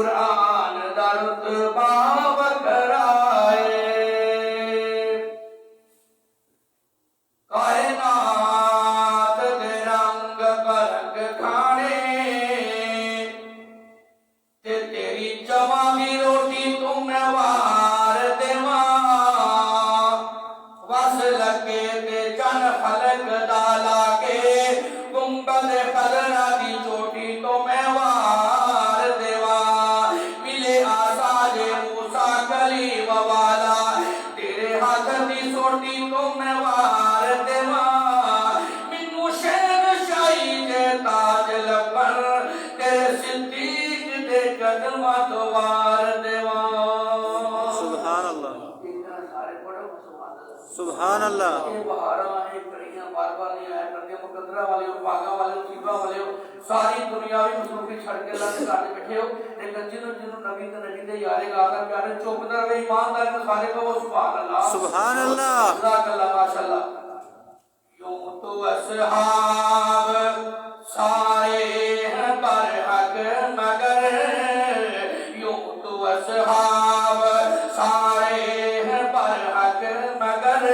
قرآن درد باب کرائے کائنات دے رنگ برنگ کھانے تے تیری جوانی روٹی تم وار دیواں وس لگے تے چن فلک ڈالا کے گنبد خضرا دی چوٹی تو میں وار دیواں ملے آساج موسیٰ کلیم والا تیرے ہاتھ دی سوٹی تو میں وار دیواں منو شہر شاہی دے تاج لبن تیرے صدیق دے قدمہ تو وار دیواں سبحان اللہ سبحان اللہ یہ بہاراں ہیں کڑیاں بار بار نہیں آیا کرتے مقدرہ والے ہو باغاں والے ہو چیباں والے ہو ساری دنیاوی مصروفی چھڑ کے اللہ سے گھر بیٹھے ہو لیکن جنہوں نبی تے نبی دے یارے گاتا پیارے چوکتا رہے ایماندار میں سارے کو سبحان اللہ سبحان اللہ جزاک اللہ ماشاءاللہ یوں تو اصحاب سارے ہیں برحق مگر یوں تو اصحاب سارے ہیں برحق مگر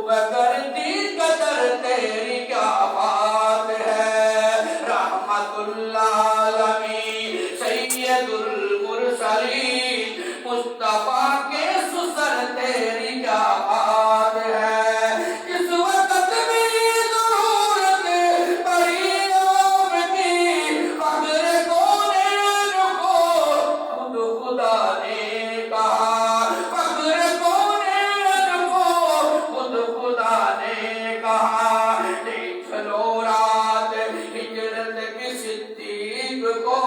بکر دی قدر تیری کیا بات ہے رحمت اللہ عالمین سید المرسلین مصطفیٰ کے سسر تیری کیا بات ہے اس وقت بھی ضرورت پڑی آپ کی فخر کونین کو خود خدا نے کہا فخر کونین کو خود خدا نے کہا دیکھ لو رات ہجرت کی صدیق کو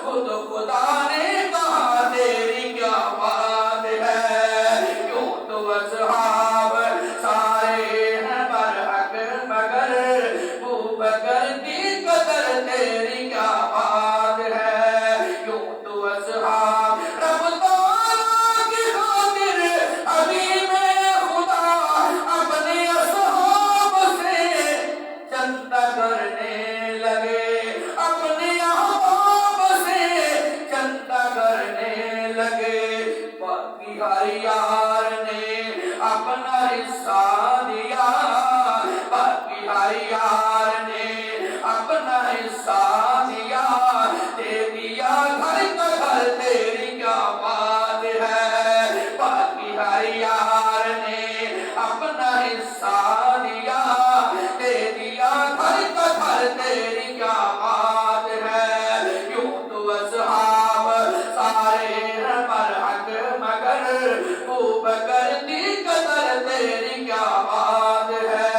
خود خدا نے کہا تیری کیا بات ہے کیوں تو اصحاب سارے ہیں برحق مگر بکر کی قدر تیری کیا بات ہے کیوں تو اصحاب رب تعالیٰ کی خاطر حبیب خدا اپنے اصحاب سے چندہ کرنے لگے اپنے احباب سے چندہ کرنے لگے باقی ہر یار نے اپنا حصہ دیا باقی ہر یار نے اپنا حصہ دیا دے دیا گھر کا گھر تیری کیا بات ہے باقی ہر یار نے اپنا حصہ دیا دے دیا گھر کا گھر تیری کیا بات ہے یوں تو اصحاب سارے ہیں برحق مگر بکر دی قدر تیری کیا بات ہے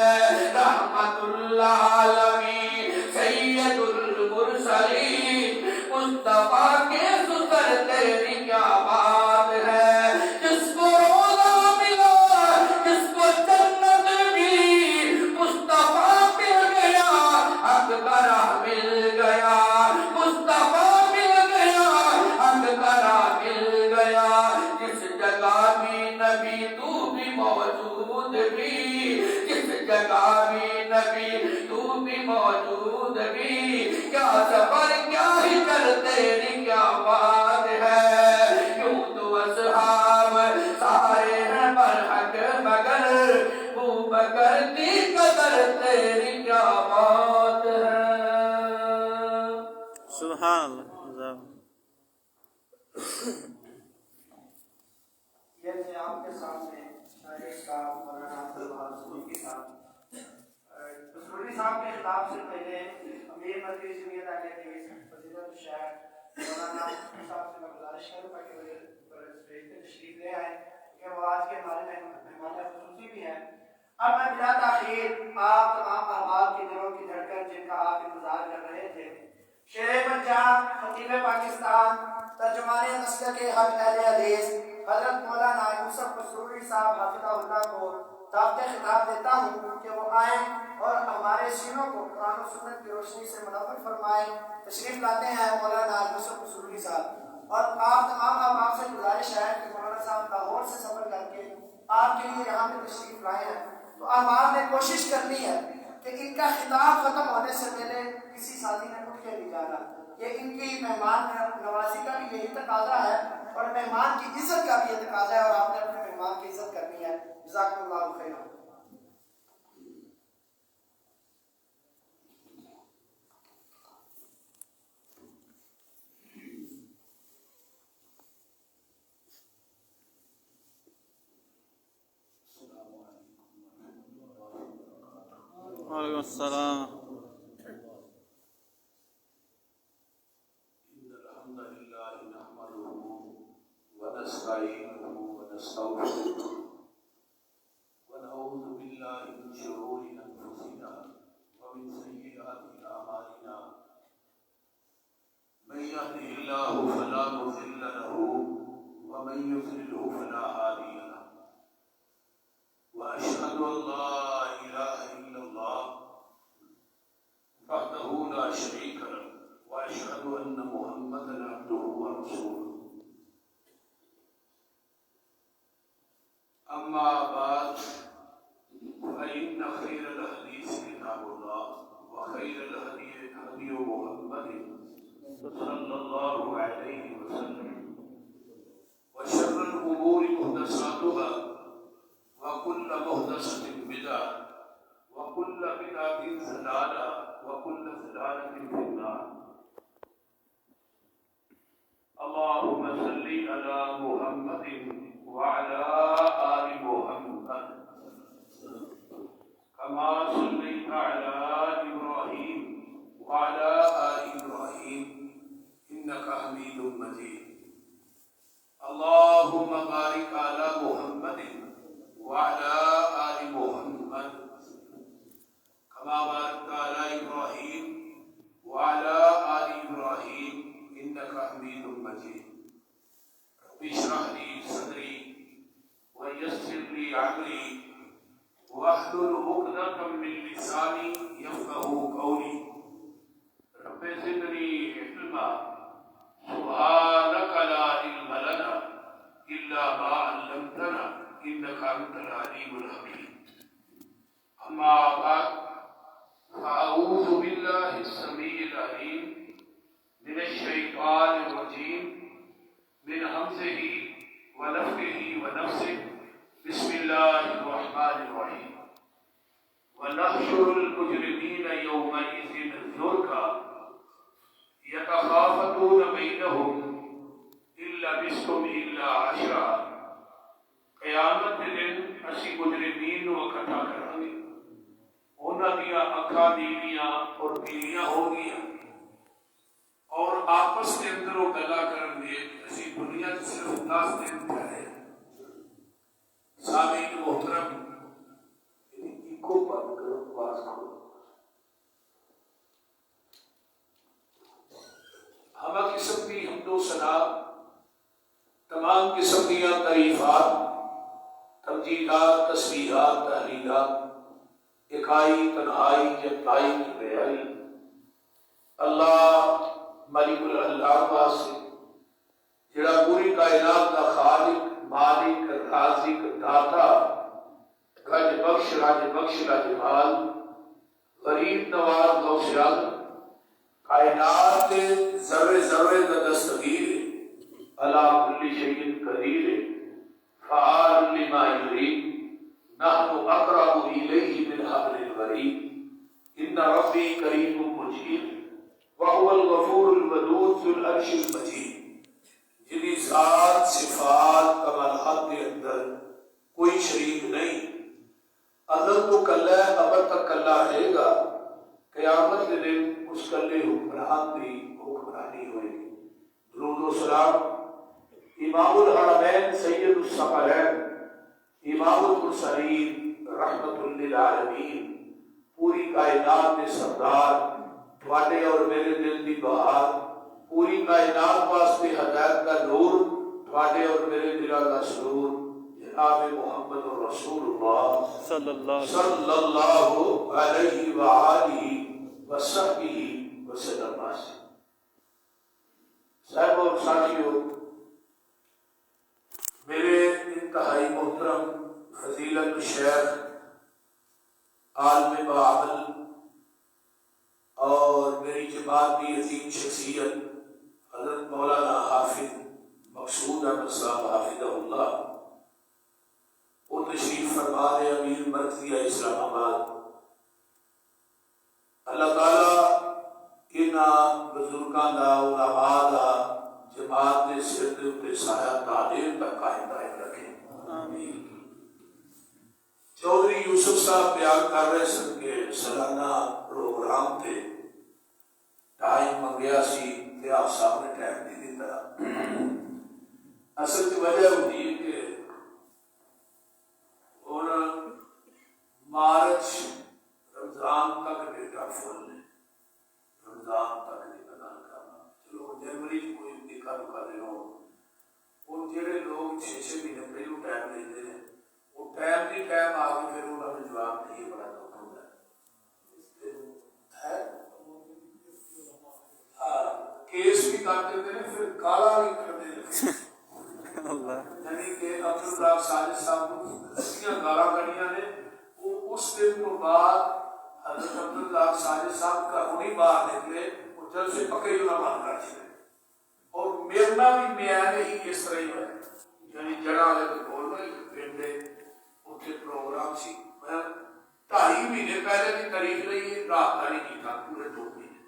رحمت اللہ عالمین سید المرسلین مصطفیٰ کے سسر تیری کیا بات ہے جس کو روزہ ملا جس کو جنت ملی مصطفیٰ مل گیا حق کا راہ مل گیا مصطفیٰ مل گیا حق کا راہ مل گیا جس جگہ بھی نبی تو بھی موجود بھی جس جگہ بھی نبی تو بھی موجود بھی کیا سفر کیا ہجر تیری کیا بات ہے کیوں تو اصحاب سارے ہیں برحق مگر بکر کی قدر تیری کیا بات ہے سبحان اللہ یہ میں آپ کے سامنے شاعر صاحب مولانا عبدالوہاب سلوکی صاحب سلوکی صاحب کے خطاب سے پہلے امیر مدنی جمعیت اہل حدیث فضیلت الشیخ مولانا صاحب سے میں گزارش کروں گا کہ وہ اسٹیج پہ تشریف لے آئیں کہ وہ آج کے ہمارے مہمان خصوصی بھی ہیں اب میں بلا تاخیر آپ تمام احباب کے دلوں کی دھڑکن جن کا آپ انتظار کر رہے تھے شیر پنجاب خطیب پاکستان ترجمان مسلک حق اہل حدیث حضرت مولانا یوسف مسروری صاحب حافظہ اللہ کو دعوت خطاب دیتا ہوں کہ وہ آئیں اور ہمارے سینوں کو قرآن و سنت کی روشنی سے منور فرمائیں تشریف لاتے ہیں مولانا یوسف مسروری صاحب اور آپ تمام احباب سے گزارش ہے کہ مولانا صاحب لاہور سے سفر کر کے آپ کے لیے یہاں پہ تشریف لائے ہیں تو احباب نے کوشش کرنی ہے کہ ان کا خطاب ختم ہونے سے پہلے کسی ساتھی نے اٹھ کے نہیں جانا یہ ان کی مہمان نوازی کا بھی یہی تقاضا ہے اور مہمان کی عزت کا بھی یہ تقاضا ہے، اور آپ نے اپنے مہمان کی عزت کرنی ہے۔ جزاکم اللہ خیرا۔ وعلیکم السلام۔ إن الحمد لله نحمده ونستعينه ونستغفره ونعوذ بالله من شرور أنفسنا ومن سيئات أعمالنا، من يهده الله فلا مضل له ومن يضلله فلا هادي له، وأشهد أن لا إله إلا الله وحده لا شريك له، وأشهد أن محمدا عبده ورسوله. أما بعد، فإن خير الحديث كتاب الله، وخير الهدي هدي محمد صلى الله عليه وسلم، وشر الأمور محدثاتها، وكل محدثة بدعة، وكل بدعة ضلالة، وكل ضلالة في النار. اللهم صل على محمد وعلى آل محمد كما صليت على إبراهيم وعلى آل إبراهيم إنك حميد مجيد. اللهم بارك على محمد وعلى آل محمد كما باركت على إبراهيم وعلى آل إبراهيم إنك حميد مجيد. رب اشرح لي صدري ويسر لي أمري واحلل عقدة من لساني يفقهوا قولي. رب زدني علما سبحانك لا علم لنا إلا ما علمتنا إنك أنت العليم الحكيم. أما بعد، فأعوذ بالله السميع العليم من الشيطان الرجيم من همزه ونفخه ونفسه. بسم الله الرحمن الرحيم. ونحشر المجرمين يومئذ زرقا يتخافتون بينهم إن لبثتم إلا عشرا. قیامت کے دن اسی مجرمین کو اکٹھا کریں گے، انہاں دیا اکھاں نیلیاں اور پیلیاں ہوگیاں، اور آپس کے اندر وہ گلا کریں گے اسی دنیا سے صرف 10 دن پہلے. سامعین محترم، ایکو بند کرو، آواز کھولو. ہمہ قسم کی حمد و ثنا، تمام قسم کی تعریفات، تمجیدات، تسبیحات، تحلیلات، اکائی، تنہائی، جتائی کی بیائی اللہ ملک الالعاب واسطے جڑا پوری کائنات کا خالق، مالک، رازق، داتا، رج بخش، راجمال، غریب نواز، غوث اعظم، کائنات کے ذرے ذرے کا دستگیر علی کل شیء قدیر فعال لما یرید نحن اقرب الیہ من حبل الورید ان ربی کریم مجید وهو الغفور الودود ذو العرش المجید. جنہی ذات، صفات، کمالات کے اندر کوئی شریک نہیں، ازل تو کلہ ہے، ابد تک کلہ رہے گا. قیامت کے دن اس کلے حکمران کی حکمرانی ہوئے گی. درود و سلام امام الحرمین سید الثقلین امام المرسلین رحمت للعالمین پوری کائنات کے سردار، تواڈے اور میرے دل دی بہار، پوری کائنات واسطے ہدایت کا نور، تواڈے اور میرے دل کا سرور، جناب محمد رسول اللہ صلی اللہ علیہ وآلہ وصحبہ وسلم. صاحب اور ساتھیو، میرے انتہائی محترم فضیلت الشیخ عالم بعمل اور میری جماعت کی عظیم شخصیت سر کے اتنے سایہ تعلیم تک قائم دائم رکھے. آمین. چودھری یوسف صاحب بیان کر رہے سن کے سالانہ پروگرام تھے ٹائم منگیا سی تے آپ صاحب نے ٹائم نہیں دیتا. اصل کی وجہ ہوتی ہے کہ ہوں مارچ رمضان تک ڈیٹا فل ہے. رمضان تک نہیں پتا کرنا. چلو جنوری کوئی دیکھا دکھا دے ہو ہوں جہے لوگ 6 مہینے پہلو ٹائم لیتے ہیں وہ ٹائم کی ٹائم آ کے پھر انہوں نے جواب نہیں بڑا دکھ ہوتا ہے. کیس بھی کر دیتے ہیں پھر کالا بھی کر دیتے ہیں. یعنی کہ عبداللہ ساجد صاحب کو دسیاں گالا کڑیاں نے وہ اس دن تو بعد حضرت عبداللہ ساجد صاحب کا انہیں باہر نکلے وہ جل سے پکے ہونا بند کر چکے. اور میرنا بھی میانے ہی اس طرح ہی ہے. یعنی جڑا والے کو بول رہے پنڈے اتنے پروگرام سی میں 2.5 مہینے پہلے کی تاریخ رہی ہے رات کا نہیں تھا پورے 2 مہینے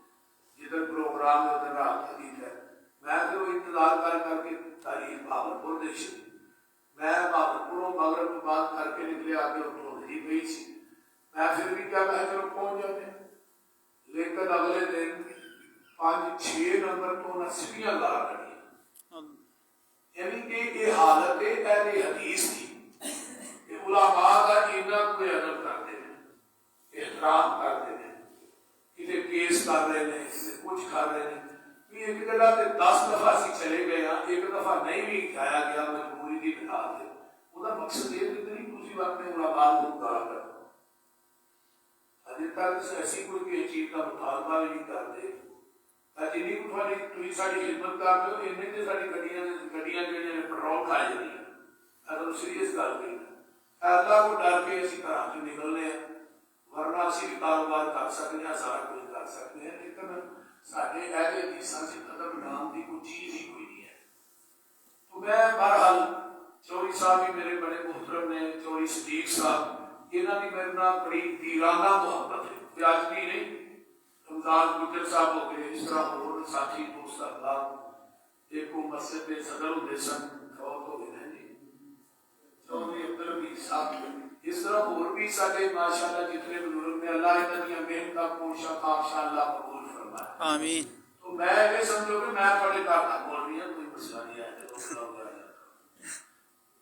جدھر پروگرام ہے ادھر رات حدیث ہے. میں پھر وہ انتظار کر کے تاریخ بھاولپور دے سی. میں بھاولپوروں مغرب کی بات کر کے نکلے آگے اتوں نہیں گئی سی. میں پھر بھی کیا میں چلو پہنچ جاتے ہیں. لیکن اگلے دن 5-6 نمبر تو نہ سٹیاں گالا کڑی. یعنی کہ یہ حالت اہل حدیث تھی کہ علماء کا اتنا کوئی ادب کرتے ہیں احترام کرتے ہیں. کسی کیس کر رہے ہیں کسی کچھ کر رہے ہیں. ایک جگہ تے 10 دفعہ اسی چلے گئے ہاں ایک دفعہ نہیں بھی کھایا گیا مجبوری کی بنا کے. وہ مقصد یہ نہیں دوسری بات میں علماء کو گالا کر ابھی تک ایسی کوئی چیز کا مطالبہ بھی نہیں کرتے. جنی کو تھی ساری خدمت کرتے ہو ان سے ساری گڈیاں جہاں پٹرول کھائے جاتی ہیں. اگر سیریس گل کری اللہ کو ڈر کے اسی طرح سے نکلنے ہیں ورنہ اسی بھی کاروبار کر سکتے ہیں سارا کچھ کر سکتے ہیں. لیکن سارے اہل حدیثاں سے ادب نام کی کوئی چیز ہی کوئی نہیں ہے. تو میں بہرحال چوہدری صاحب بھی میرے بڑے محترم نے چوہدری صدیق صاحب انہوں نے میرے نام بڑی دیرانہ محبت ہے. کوئی آج بھی نہیں. رمضان گجر صاحب ہو گئے اس طرح اور ساتھی دوست احباب ایک وہ مسجد کے صدر ہوتے سن فوت ہو گئے جی چوہدری عبدالحمید صاحب. اس طرح اور بھی سارے ماشاءاللہ جتنے بزرگ نے اللہ انہوں کی محنت کو شاءاللہ قبول فرمائے. آمین. تو میں یہ سمجھو کہ میں بڑے کارنا بول رہی ہوں کوئی مسئلہ نہیں ہے.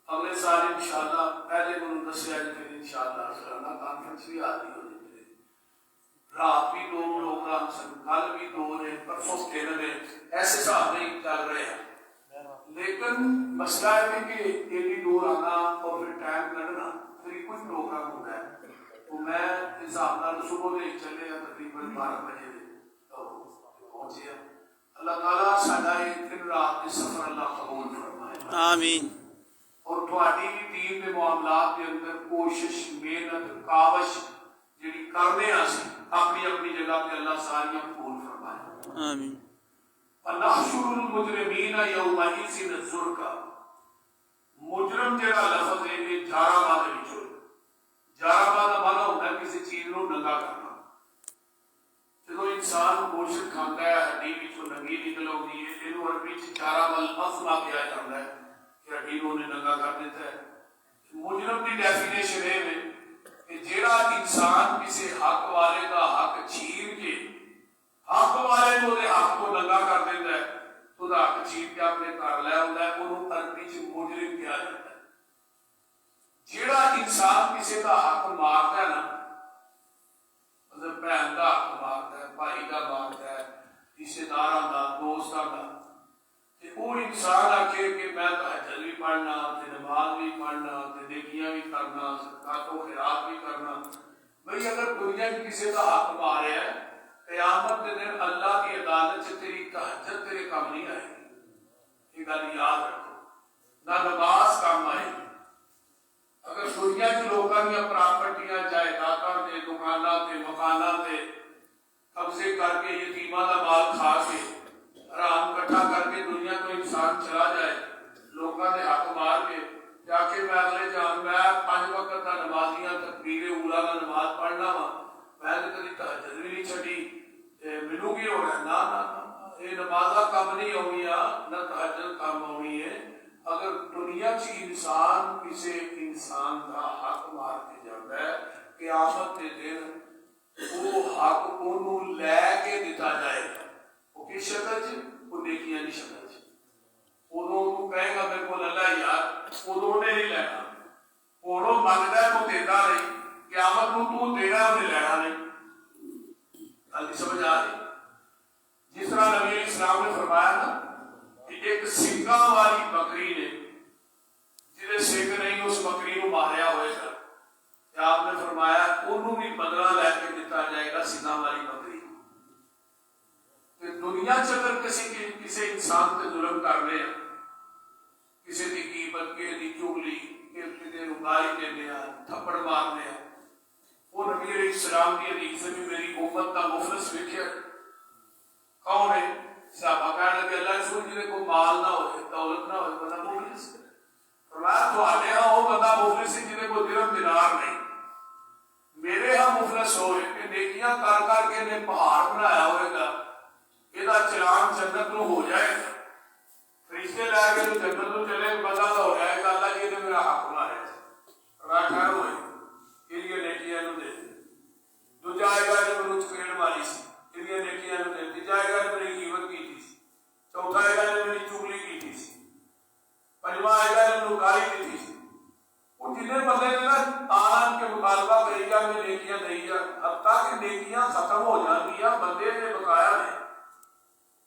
اگلے سال انشاءاللہ پہلے کو دسیا جی پھر انشاءاللہ سالانہ کانفرنس بھی آتی ہو جائے. رات بھی 2 پروگرام سن کل بھی 2 نے پرسوں 3 نے ایسے حساب نہیں چل رہے ہیں. لیکن مسئلہ ہے کہ ایڈی دور آنا اور پھر ٹائم کڈنا پھر کوئی پروگرام ہوتا ہے. تو میں حساب نال صبح دے چلے تقریباً 12 بجے پہنچے. اللہ تعالیٰ ساڈا یہ دن رات کے سفر اللہ قبول فرمائے. آمین. اور تھوڑی بھی دین کے معاملات کے اندر کوشش محنت کاوش جی کرنے اپنی اپنی جگہ پہ اللہ ساری قبول فرمائے. آمین. فنحشر المجرمین یومئذ زرقا. مجرم جڑا لفظ ہے یہ جارا ماں دے وچوں جارا ماں دا مانا ہوتا ہے کسی چیز نو ننگا کرنا. جدو انسان گوشت کھاتا ہے ہڈی وچوں ننگی نکل آتی ہے اینو عربی وچ جارا الازما کہا جاتا ہے کہ ہڈی نو نے ننگا کر دیتا ہے. مجرم کی ڈیفینیشن ہے کہ جیڑا انسان کسی حق والے کا حق چھین کے حق والے کو دے حق کو ننگا کر دیتا ہے تو دا حق چھین کے اپنے گھر لے آتا ہے انہوں عربی چ مجرم کہا جاتا ہے. جیڑا انسان کسی کا حق مارتا ہے نا مطلب بہن کا حق مارتا ہے بھائی کا مارتا ہے رشتے داراں کا دوستاں کا تے وہ انسان آکھے کہ میں تہجد بھی پڑھنا تے نماز بھی پڑھنا تے نیکیاں بھی کرنا صدقات و خیرات بھی کرنا. بھئی اگر دنیا میں کسی کا حق مارے ہے قیامت کے دن اللہ کی عدالت سے تیری تہجد تیرے کام نہیں آئے گی. یہ گل یاد رکھو. نہ نماز کام آئے گی. اگر دنیا کے لوگوں کی پراپرٹیاں جائیداداں تے دکاناں تے مکاناں تے قبضے کر کے یتیماں دا مال کھا کے حرام کٹھا کر کے دنیا کو انسان چلا جائے لوگوں نے حق مار کے جا کے میں اگلے جان میں 5 وقت کا نمازیاں تکبیر اولا کا نماز پڑھنا وا میں نے کبھی تہجد بھی نہیں چھڈی مینوں کی ہو رہا. نہ یہ نمازہ کم نہیں ہونی نہ تہجد کم ہونی ہے اگر دنیا چ انسان کسی انسان کا حق مار کے جاتا ہے قیامت کے دن وہ حق انہوں لے کے دیتا جائے گا وہ کس شکل چ وہ نیکیاں کی شکل چ ادو کہے گا میرے کو اللہ یار ادو نے نہیں لینا ادو منگتا ہے تو دیتا نہیں قیامت کو دینا انہیں لینا نہیں گل سمجھ آ رہی جس طرح نبی علیہ السلام نے فرمایا نا کہ ایک سنگا والی بکری نے جہے سنگ نہیں اس بکری کو ماریا ہوئے گا آپ نے فرمایا انہوں بھی بدلہ لے کے دیتا جائے گا سنگا والی بکری کہ دنیا چکر کسی انسان سے ظلم کرنے کسی کی غیبت کسی کی چگلی کسی کو گالی دینے تھپڑ مارنے وہ نبی علیہ السلام کی حدیث سے بھی میری امت کا مفلس لکھا کون ہے صحابہ کہنے لگے اللہ رسول جی کو مال نہ ہو دولت نہ ہو بندہ مفلس ہے فرمایا تھوڑے ہاں وہ بندہ مفلس ہے جنہیں کو درہم دینار نہیں میرے ہاں مفلس ہوئے کہ نیکیاں کر کر کے نے پہاڑ بنایا ہوئے گا یہ چلان جنت نو ہو جائے گا فرشتے لائے گئے تو جنت نو چلے بندہ تو ہو جائے گا اللہ جی نے میرا حق مارے فرمایا خیر ہوئے یہ نیکیاں نو دے دو جائے گا جو منو چپیڑ ماری سی یہ نیکیاں نو دے جائے گا جو میری غیبت کی تھی چوتھا آئے گا جو میری چگلی کی تھی پنجواں آئے گا جو منو گالی دی تھی وہ جتنے بندے نے نا آن کے مطالبہ کری گا میں نیکیاں دئی جا اب تک نیکیاں ختم ہو جان گیا بندے نے بقایا نے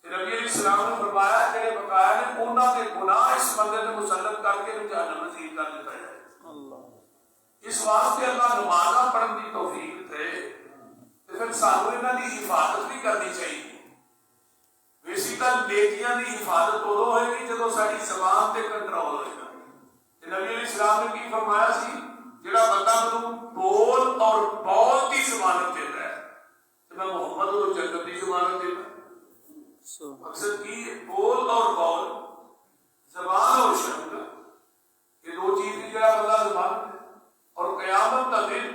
نبی علیہ السلام نے فرمایا کہ بقایا نے انہاں کے گناہ اس بندے نے مسلط کر کے جہنم نصیب کر دیتا ہے اس واسطے اللہ نمازاں پڑھن کی توفیق دے تے پھر سانوں انہاں دی حفاظت بھی کرنی چاہیے ویسی گل نیکیاں دی حفاظت ادو ہوئے گی جدو ساری زبان تے کنٹرول ہوئے گا نبی علیہ السلام نے کی فرمایا سی جڑا بندہ مینوں بول اور بول کی ضمانت دیتا ہے تے میں محمد اور جنت کی ضمانت دیتا مقصد کی بول اور بول زبان اور شبد یہ دو چیز کی جڑا بندہ ضمانت ہے اور قیامت کا دن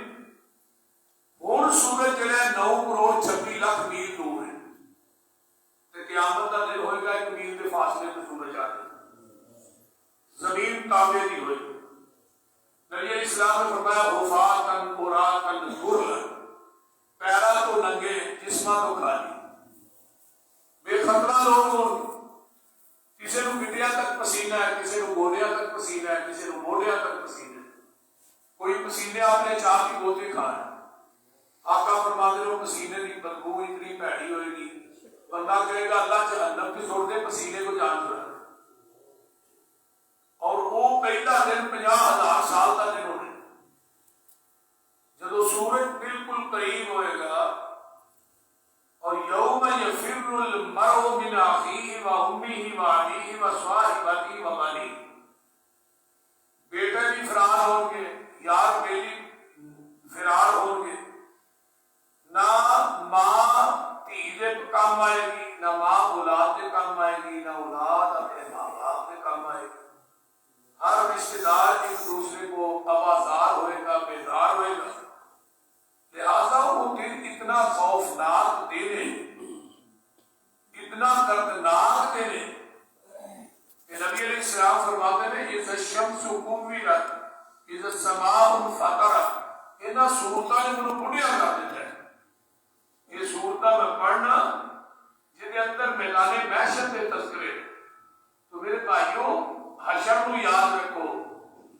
ہوں سورج جڑا 9 کروڑ 26 لاکھ میل دور ہے تے قیامت کا دن ہوئے گا 1 میل کے فاصلے پہ سورج آ جائے زمین تانبے کی ہوئے نبی علیہ السلام نے فرمایا حفاظن عراقن غرلا پیرا تو ننگے جسماں تو خالی بے خطرہ لوگ ہوں کسی کو گٹیا تک پسینہ ہے کسی کو گوڑیا تک پسینہ ہے کسی کو موڑیا تک پسینہ ہے کوئی پسینے آپ نے چاہ کی بوتے کھانا آقا فرماتے ہیں پسینے کی بدبو اتنی بھیڑی ہوئے گی بندہ کہے گا اللہ جہنم کی چھوڑ دے پسینے کو جان چھوڑا اور وہ پہلا دن 50,000 سال کا دن ہونے جب سورج بالکل قریب ہوئے گا اور یوم یفر المرء من اخیہ و امہ و ابیہ و صاحبتہ و بنیہ بیٹے بھی فرار ہوں گے یار بیلی فرار ہوں گے نہ ماں دھی دے کام آئے گی نہ ماں اولاد دے کام آئے گی نہ اولاد اپنے ماں باپ دے کام آئے گی ہر رشتے دار ایک دوسرے کو آوازار ہوئے گا بیدار ہوئے گا لہذا وہ دن اتنا خوفناک دن ہے اتنا دردناک دن ہے کہ نبی علیہ السلام فرماتے ہیں اذا الشمس کورت اذا السماء انفطرت انہاں صورتاں نے منو بڑھیا کر دیتا ہے یہ صورتاں میں پڑھنا جن اندر میدان محشر کے تذکرے تو میرے بھائیوں حشر نو یاد رکھو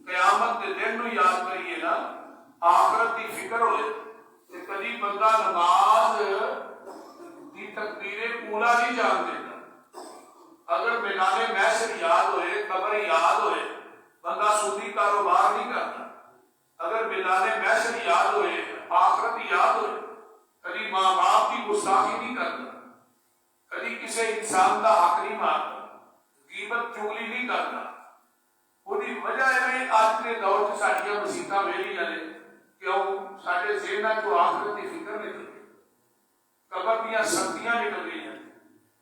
قیامت کے دن نو یاد کریے نا آخرت کی فکر ہوئے کہ کبھی بندہ نماز دی تکبیریں پورا نہیں جان دیتا اگر میدان محشر یاد ہوئے قبر یاد ہوئے بندہ سودی کاروبار نہیں کرتا اگر میدان محشر یاد ہوئے آخرت یاد ہوئے کبھی ماں باپ کی گستاخی نہیں کرتا کبھی کسی انسان کا حق نہیں مارتا غیبت چگلی نہیں کرتا وہی وجہ ہے آج کے دور سے ساڈیاں مسیتاں ویلی جانے کیوں ساڈے ذہناں چوں آخرت کی فکر نکل گئی قبر دیاں سختیاں نکل گئی ہیں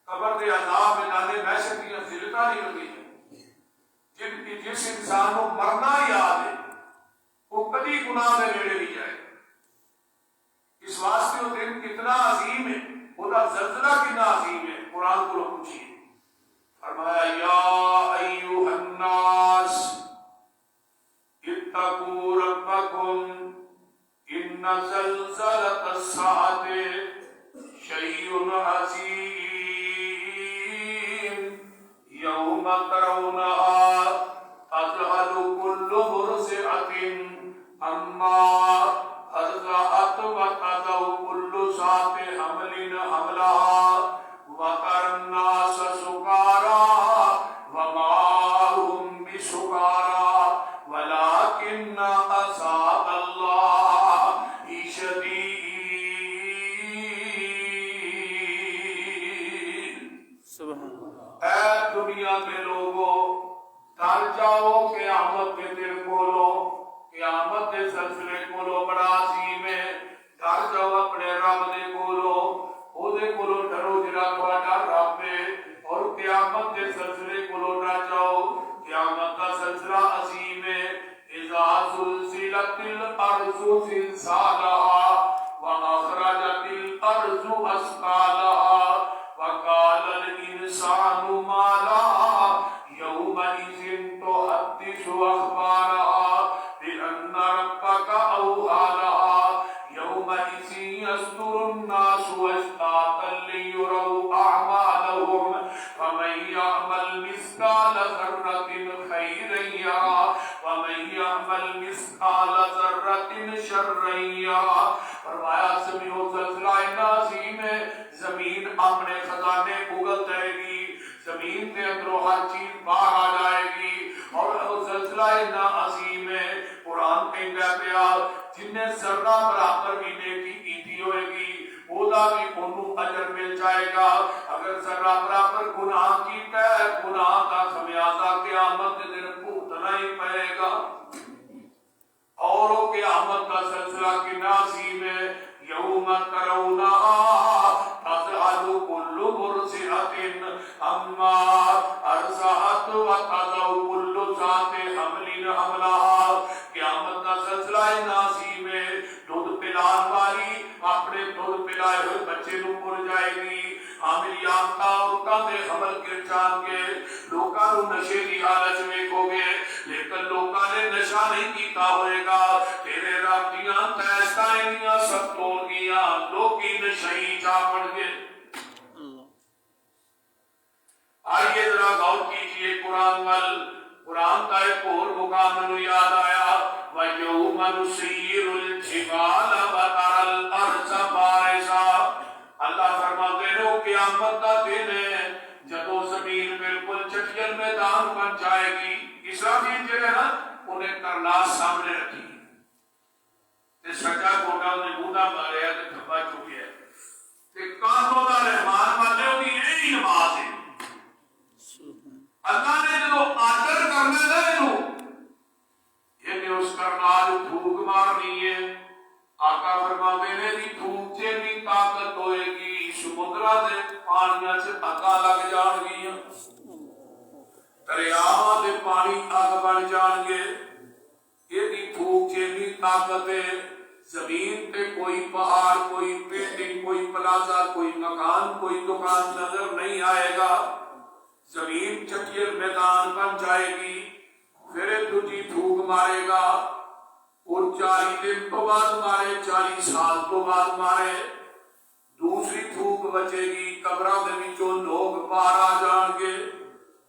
قبر دے عذاب میدان محشر دیاں ذلتاں نکل گئی ہیں جس انسان کو مرنا یاد ہے وہ کبھی گناہ دے نیڑے نہیں جائے اس واسطے وہ دن کتنا عظیم ہے وہ زلزلہ کتنا عظیم ہے قرآن کو پوچھیے، فرمایا یا ایھا الناس اتقوا ربکم ان زلزلۃ الساعۃ شیء عظیم یوم ترونها تذہل کل مرضعۃ عما ارضعت وتضع كل ذات حمل حملها وترى الناس سكارى وما هم بسكارى ولكن عذاب الله شديد۔ سبحان اللہ۔ اے دنیا کے لوگوں، ڈر جاؤ قیامت کے دن کولو، قیامت کے سلسلے کولو بڑا عظیم ہے۔ ڈر جاؤ اپنے رب دے کولو، او دے کولو ڈرو جڑا تہاڈا رب ہے، اور قیامت کے سلسلے کولو ڈر جاؤ۔ قیامت کا سلسلہ عظیم ہے۔ اذا زلزلت الارض زلزالها واخرجت الارض اثقالها وقال الانسان ما لها يومئذ تحدث اخبارها بأن ربك أوحى لها يومئذ يصدر الناس أشتاتا ليروا أعمالهم فمن يعمل مثقال ذرة خيرا يره ومن يعمل مثقال ذرة شرا يره۔ فرمایا زمین و زلزلہ عظیم ہے، زمین اپنے خزانے اگل دے گی، زمین کے اندروں ہر چیز باہر آ جائے گی، اور زلزلہ اتنا عظیم ہے۔ قرآن کہندا پیا جن نے ذرہ برابر بھی نیکی کیتی ہوئے گی اودا بھی انہوں اجر مل جائے گا، اگر ذرہ برابر گناہ کیتا ہے گناہ کا خمیازہ قیامت کے دن بھگتنا ہی پڑے گا۔ اور وہ قیامت کا سلسلہ کتنا عظیم ہے۔ یوم ترونها تذہل کل مرضعۃ عما ارضعت وتضع کل ذات حمل حملها۔ قیامت کا سلسلہ عظیم ہے۔ دودھ پلان والی اپنے دودھ پلائے ہوئے بچے نو بھول جائے گی، حامل یافتہ عورتاں دے حمل گر جان گے، لوکاں نو نشے دی حالت ویکھو گے، لیکن لوکاں نے نشہ نہیں کیتا ہوئے گا۔ تیرے رب دیاں تیستا انیاں سب توڑ گیاں، لوکی نشئی جا پڑ گے۔ آئیے ذرا غور کیجئے قرآن وال، قرآن کا ایک اور مقام میں یاد آیا، وَيَوْمَ نُسَيِّرُ الْجِبَالَ وَتَرَى الْأَرْضَ بَارِزَةً۔ اللہ فرماتے ہیں وہ قیامت کا دن ہے جدو زمین بالکل چٹیل میدان بن جائے گی۔ اسرافیل جو ہے نا انہیں کرناس سامنے رکھی تے سجا کوٹا نے بودا ماریا تے تھپا چکیا تے کانوں دا رحمان والے دی یہی نماز ہے۔ اللہ نے جو آدر کرنے دے انہوں یہ اس کرنال دھوک مارنی ہے۔ آقا فرماتے نے دی دھوک جنی طاقت ہوئے گی سمندرہ دے پانیاں سے اگا لگ جان گی، دریاواں دے پانی اگ بن جان گے۔ یہ دی دھوک جنی طاقت ہے، زمین پہ کوئی پہاڑ، کوئی بلڈنگ، کوئی پلازا، کوئی مکان، کوئی دکان نظر نہیں آئے گا۔ زمین چٹیل میدان بن جائے گی، پھر تجھی دھوک مارے گا، اور 40 دن تو بعد مارے، 40 سال تو بعد مارے، دوسری دھوک بچے گی، قبراں دے وچوں لوگ باہر آ جان گے۔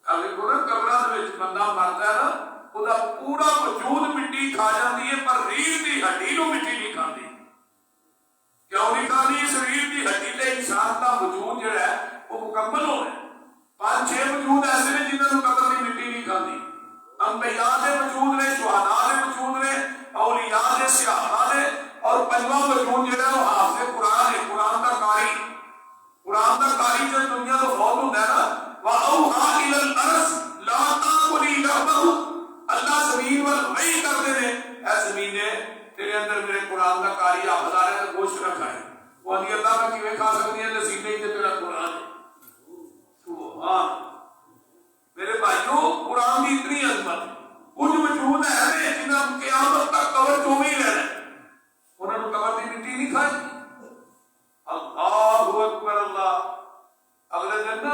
اگر کوئی قبراں دے وچ بندہ مردا ہے نا او دا پورا وجود مٹی کھا جاندی ہے، پر ریڑھ دی ہڈی نو مٹی نہیں کھاندی۔ کیوں نہیں کھاندی؟ اس ریڑھ دی ہڈی تے انسان دا وجود جڑا ہے وہ مکمل ہونا ہے۔ 5-6 وجود ایسے نے جنہاں نو قبر دی مٹی نہیں کھاندی، انبیاء دے وجود نے، شہداء دے وجود نے، اولیاء دے، صحابہ دے، اور 5واں وجود جڑا ہے وہ حافظ قرآن ہے، قرآن دا قاری۔ قرآن دا قاری جو دنیا تو فوت ہوندا ہے نا، وَأَوْحَىٰ إِلَى الْأَرْضِ لَا تَأْكُلِي لَحْمَهُ، اللہ زمین وال وحی کرتے ہیں، اے زمینے تیرے اندر میرے قرآن دا قاری حافظ آ رہا ہے گوشت رکھا ہے۔ وہ آدھی اللہ میں کیویں کھا سکتی ہے نصیب نہیں تے تیرا قرآن ہے۔ سبحان میرے بھائیوں، قرآن کی اتنی عظمت، کچھ وجود ہے جنہاں قیامت تک قبر چوں ہی رہنا ہے، انہوں نے قبر دی مٹی نہیں کھائی۔ اللہ اکبر اللہ۔ اگلے دن نا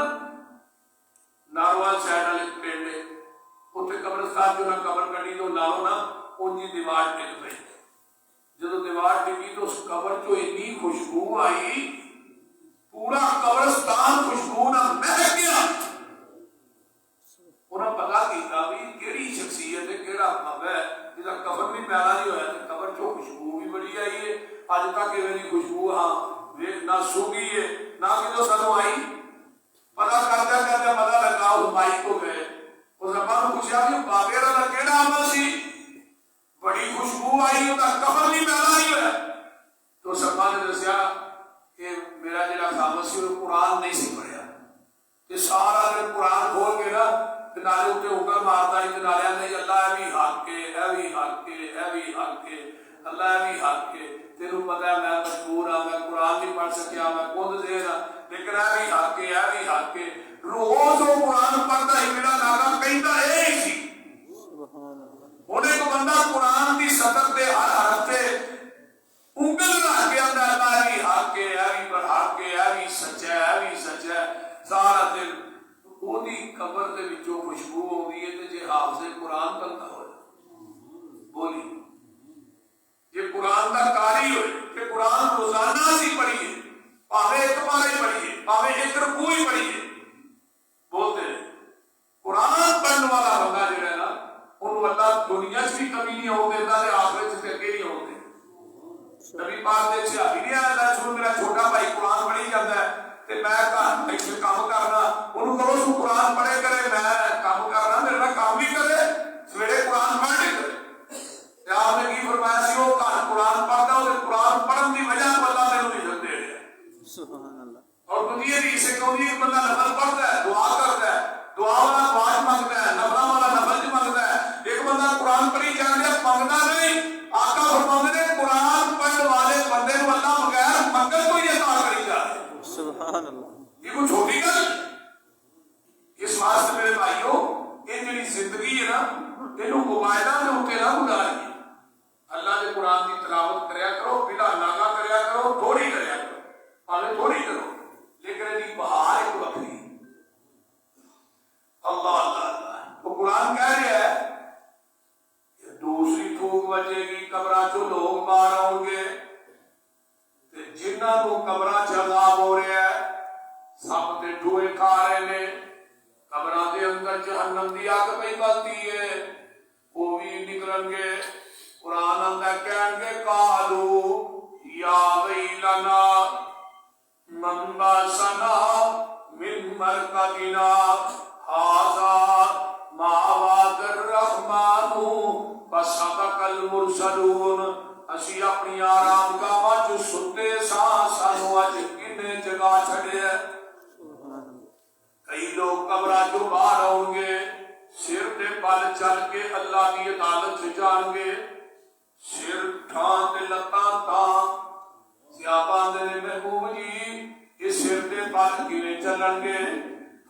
صاحب جو نہ قبر کٹی تو نالوں نہ ان کی دیوار ڈگ پئی. جب دیوار ڈگی تو اس قبر چو اتنی خوشبو آئی پورا قبرستان خوشبو نہ مہک گیا. انہیں پتا کیتا بھی کیڑی شخصیت ہے کیڑا کب ہے جہاں کفن بھی میلا نہیں ہوا تو قبر چو خوشبو بھی بڑی آئی ہے. اج تک یہ خوشبو ہاں نہ سوگی ہے نہ کدو سانو آئی. پتا کرتا کرتا پتا لگا اس مائی کو گئے اس ابا نے پوچھا کہ بابے کا کیڑا عمل سی بڑی خوشبو آئی وہ کفن بھی میلا نہیں ہوا. تو سبا نے دسیا کہ میرا جڑا خامد سی وہ قرآن نہیں سی پڑھیا تے سارا دن قرآن کھول کے نا کنارے اتنے اوپر مارتا ہے کنارے آتے اللہ اے بھی حق کے اے بھی حق کے اے بھی حق کے اللہ اے بھی حق کے. تینوں پتا ہے میں مجبور ہاں میں قرآن نہیں پڑھ سکیا میں خود دیر ہاں لیکن اے بھی حق کے اے بھی حق کے. روز وہ قرآن پڑھتا ہی میرا نانا کہتا اے ہی سی. ہوں ایک بندہ قرآن کی سطر کے ہر حرف سے انگل رکھ کے اندر اللہ اے بھی حق کے اے بھی پر حق کے اے بھی سچ ہے اے بھی سچ ہے سارا دن وہی قبر دے وچوں خوشبو آتی ہے تے جے حافظ قرآن بنتا ہوئے بولی جے قرآن دا قاری ہوئے کہ قرآن روزانہ سی پڑھیے پاوے ایک بار ہی پڑھیے پاوے ایک رکوع ہی پڑھیے بولتے ہیں قرآن پڑھنے والا بندہ جو ہے نا انہوں اللہ دنیا سے بھی کمی نہیں ہوتے دیتا تے آخرت سے اگے نہیں ہوتے. نبی پاک دے صحابی نہیں آیا سن میرا چھوٹا بھائی قرآن پڑھی جاتا ہے تے میں ایسے کام کرنا انہوں کہو سو قرآن پڑھے کرے میں کام کرنا میرے نہ کام بھی کرے سویرے قرآن پڑھ لے کرے. آپ نے کی فرمایا سی وہ قرآن پڑھتا ہے قرآن پڑھن کی وجہ کو اللہ تینوں عزت دے رہا ہے. سبحان اللہ. اور دنیا بھی اسے کہوں گی ایک بندہ نفل پڑھتا ہے دعا کرتا ہے دعا والا دعا مانگتا ہے نفل والا نفل مانگتا ہے. ایک بندہ قرآن پڑھی جان دیا مانگنا نہیں. آقا فرماتے ہیں قرآن پڑھنے والے بندے کو اللہ بغیر منگل کو یہ عطا کری جا رہے ہیں. سبحان اللہ. یہ کوئی چھوٹی گل. اس واسطے میرے بھائیوں یہ جڑی زندگی ہے نا یہ مبائلہ کے اتنے نہ گزاریے. اللہ کے قرآن کی تلاوت کریا کرو بلا ناگا کریا کرو تھوڑی کریا کرو پہلے تھوڑی کرو لیکن یہ بہار ایک وقتی. اللہ اللہ اللہ وہ قرآن کہہ رہا ہے دوسری تھوک بچے گی قبراں چو لوگ باہر آؤ گے جنہاں کو قبراں چ عذاب ہو رہا ہے سب تے ٹھوئے کھا رہے نے قبراں دے اندر جہنم دی اگ پئی بلدی ہے وہ بھی نکلن گے. قرآن اندر کہیں گے قالو یا ویلنا من باسنا من مرقدنا هذا ما وعد الرحمن وصدق المرسلون. اسی اپنی آرام گاواں چ ستے ساں سانو اج کنے جگہ چھڑے. کئی لوگ قبراں چوں باہر آؤ گے سر دے بل چل کے اللہ کی عدالت سے جان گے. سر ٹھان تے لتاں تاں سیابا دے محبوب جی اس سر دے بل کیویں چلن گے.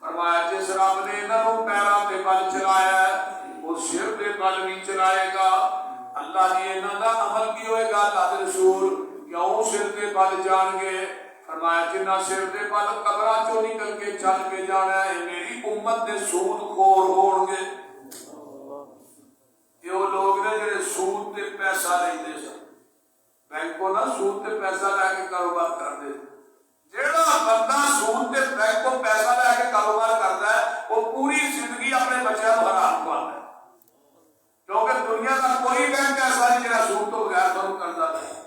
فرمایا جس رب نے انہاں نوں پیراں تے بل چلایا ہے وہ سر دے بل بھی چلائے گا. اللہ جی انہاں دا عمل کی ہوئے گا اللہ دے رسول کیوں سر دے بل جان گے. فرمایا جنہ سر دے بل قبراں چوں نکل کے چل کے جانا ہے میری امت دے سود خور ہون گے. یہ وہ لوگ نے جڑے سود تے پیسہ لیندے سن بینکوں نہ سود تے پیسہ لے کے کاروبار کردے. جیڑا بندہ سود تے بینکوں پیسہ لے کے کاروبار کردا ہے وہ پوری زندگی اپنے بچیاں کو حرام کھواتا ہے کیونکہ دنیا کا کوئی بینک ایسا نہیں جڑا سود تو بغیر کام کردا ہے.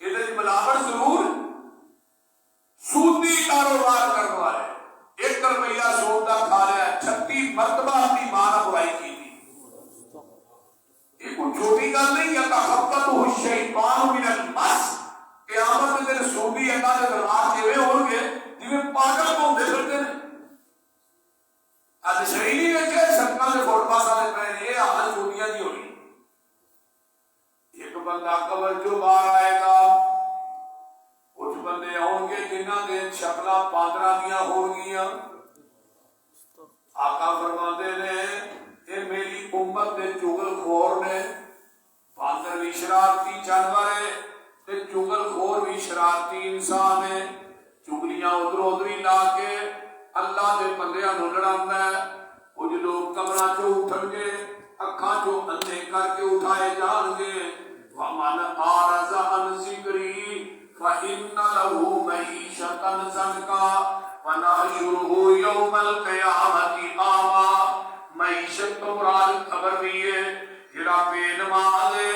یہ ملاوٹ ضرور سودی کاروبار کرنے والے 1 روپیہ سود کا کھا لیا 36 مرتبہ اپنی ماں نے برائی کی تھی. یہ کوئی چھوٹی گل نہیں. یتخبطہ الشیطان من المس. قیامت میں تیرے سودی اللہ کے دربار جویں ہون گے جویں پاگل گھومدے پھرتے ہیں. اج صحیح نہیں ویکھے سڑکاں دے فٹ پاس والے پے یہ حالت سودیاں دی ہونی. ایک بندہ قبر چوں باہر آئے گا کچھ بندے آؤ گے جنہاں دے شکلاں باندراں دیاں ہون گیاں. آقا فرماندے نے یہ میری امت دے چغل خور نے. باندر بھی شرارتی جانور ہے تے چغل خور بھی شرارتی انسان ہے. چگلیاں ادھر ادھر لا کے اللہ دے بندیاں نوں لڑاوندا ہے. کچھ لوگ قبراں چوں اٹھن گے اکھاں چوں اندھے کر کے اٹھائے جان گے ومن اعرض عن ذکری فإن له معیشة ضنکا ونحشره یوم القیامة اعمی. معیشت تو مراد قبر بھی ہے. جڑا بے نماز ہے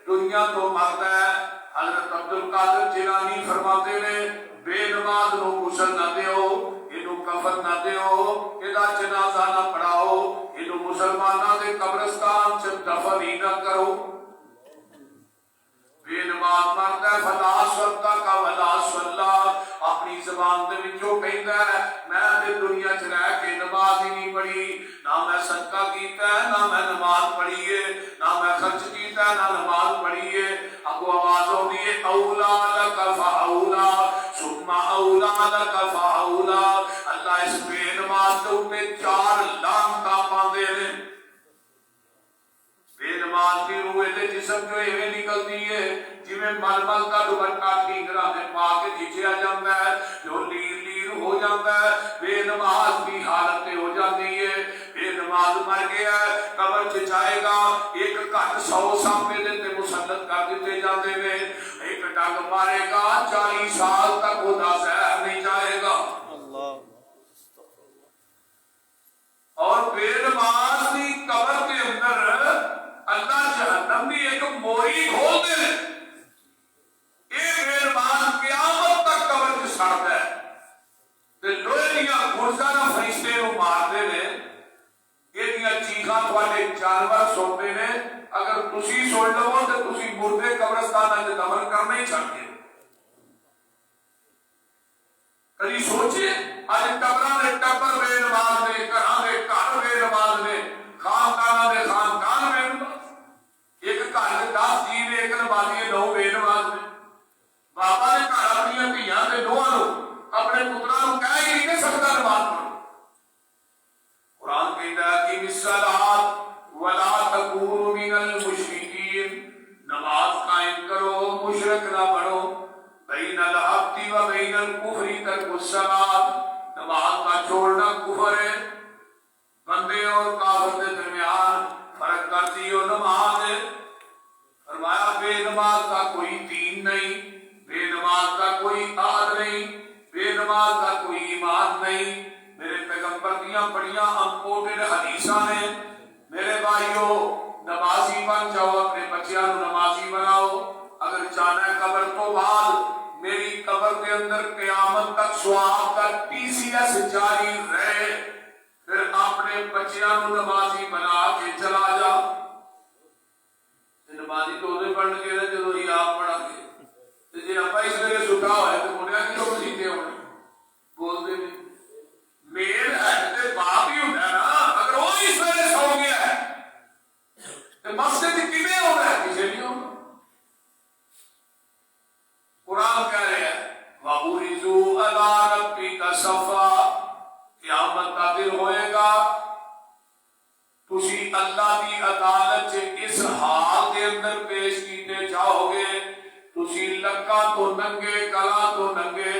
دنیا تو مرتا ہے. حضرت عبدالقادر جیلانی فرماتے نے بے نماز نو غسل نہ دیو اینو کفن نہ دیو ایدا جنازہ نہ پڑھاؤ اینو مسلماناں دے قبرستان چ دفن ہی نہ کرو. بے نماز مرتا ہے فلا صدق کا ولا صلی. اپنی زبان دے وچوں کہندا ہے میں تے دنیا چ رہ کے نماز ہی نہیں پڑھی نہ میں صدقہ کیتا ہے نہ میں نماز پڑھی ہے نہ میں خرچ کیتا ہے نہ نماز پڑھی ہے. اگو آواز ہوندی ہے اولادک فاولا ثم اولادک فاولا. اللہ اس بے نماز دے اوپر 4 لعنتاں پاندے نے. بے نماز کی روح دے جسم جو ایویں نکلتی ہے جویں ململ کا دوپٹہ ٹھیکرا میں پا کے کھچیا جاتا ہے جو لیر لیر ہو جاتا ہے. بے نماز کی حالت ہو جاتی ہے. بے نماز مر گیا ہے قبر چ جائے گا ایک گھٹ 100 سانپے دے تے مسلط کر دیتے جاتے ہیں. ایک ڈنگ مارے گا 40 سال تک وہ زہر نہیں جائے گا. اور بے نماز کی قبر کے اندر اللہ جہنم بھی ایک موری کھول دے. ایک بے نماز قیامت تک قبر چ سڑتا ہے تے لوہے دیاں گرزاں نال فرشتے نوں مارتے نے. یہ چیخاں تھوڑے جانور سنتے نے. اگر تسی سن لو تے تسی مردے قبرستان وچ دفن کرنا ہی چھڈ دو. کبھی سوچے اج قبراں دے ٹبر بے نماز نے گھراں دے گھر بے نماز نے خانداناں دے خاندان بے نماز. ایک گھر دے 10 جی نے ایک نمازی 9 بے نماز نے. بابا نے گھر اپنی دھیاں تے نوہاں نوں اپنے پتراں نوں کہہ ہی نہیں سکتا نماز پڑھو. قرآن کہتا ہے کہ الصلاۃ ولا تکونوا من المشرکین. نماز قائم کرو مشرک نہ بنو. بین العبد و بین الکفر ترک الصلاۃ. نماز کا چھوڑنا کفر ہے. بندے اور کافر کے درمیان فرق کرتی ہو نماز ہے. فرمایا بے نماز کا کوئی دین نہیں, بے نماز کا کوئی عہد نہیں, بے نماز کا کوئی ایمان نہیں. میرے پیغمبر دیاں بڑیاں امپورٹنٹ حدیثاں نے. میرے بھائیو نمازی بن جاؤ, اپنے بچیاں نوں نمازی بناؤ. اگر چاہنا ہے قبر تو بعد میری قبر کے اندر قیامت تک ثواب کا TCS جاری رہے, پھر اپنے بچیاں نوں نمازی بنا کے چلا جا. نمازی تو دے پڑھ کے جدوں ہی آپ پڑھا گے تے جے اپا اس لیے سٹا ہوئے تے منڈیا کی لوگ سیتے ہونے بول دے نہیں. مین ہیڈ تے باپ ہی ہوندا ہے نا. اگر وہ اس ویلے سو گیا ہے تے مسجد کیویں ہونا ہے؟ کسے نہیں ہونا. قرآن کہہ رہے ہیں وَعُرِضُوا عَلَىٰ رَبِّكَ صَفًّا. قیامت کا دن ہوئے گا تسی اللہ کی عدالت سے اس حال کے اندر پیش کیتے جاؤ گے. تسی لکا تو ننگے کلا تو ننگے.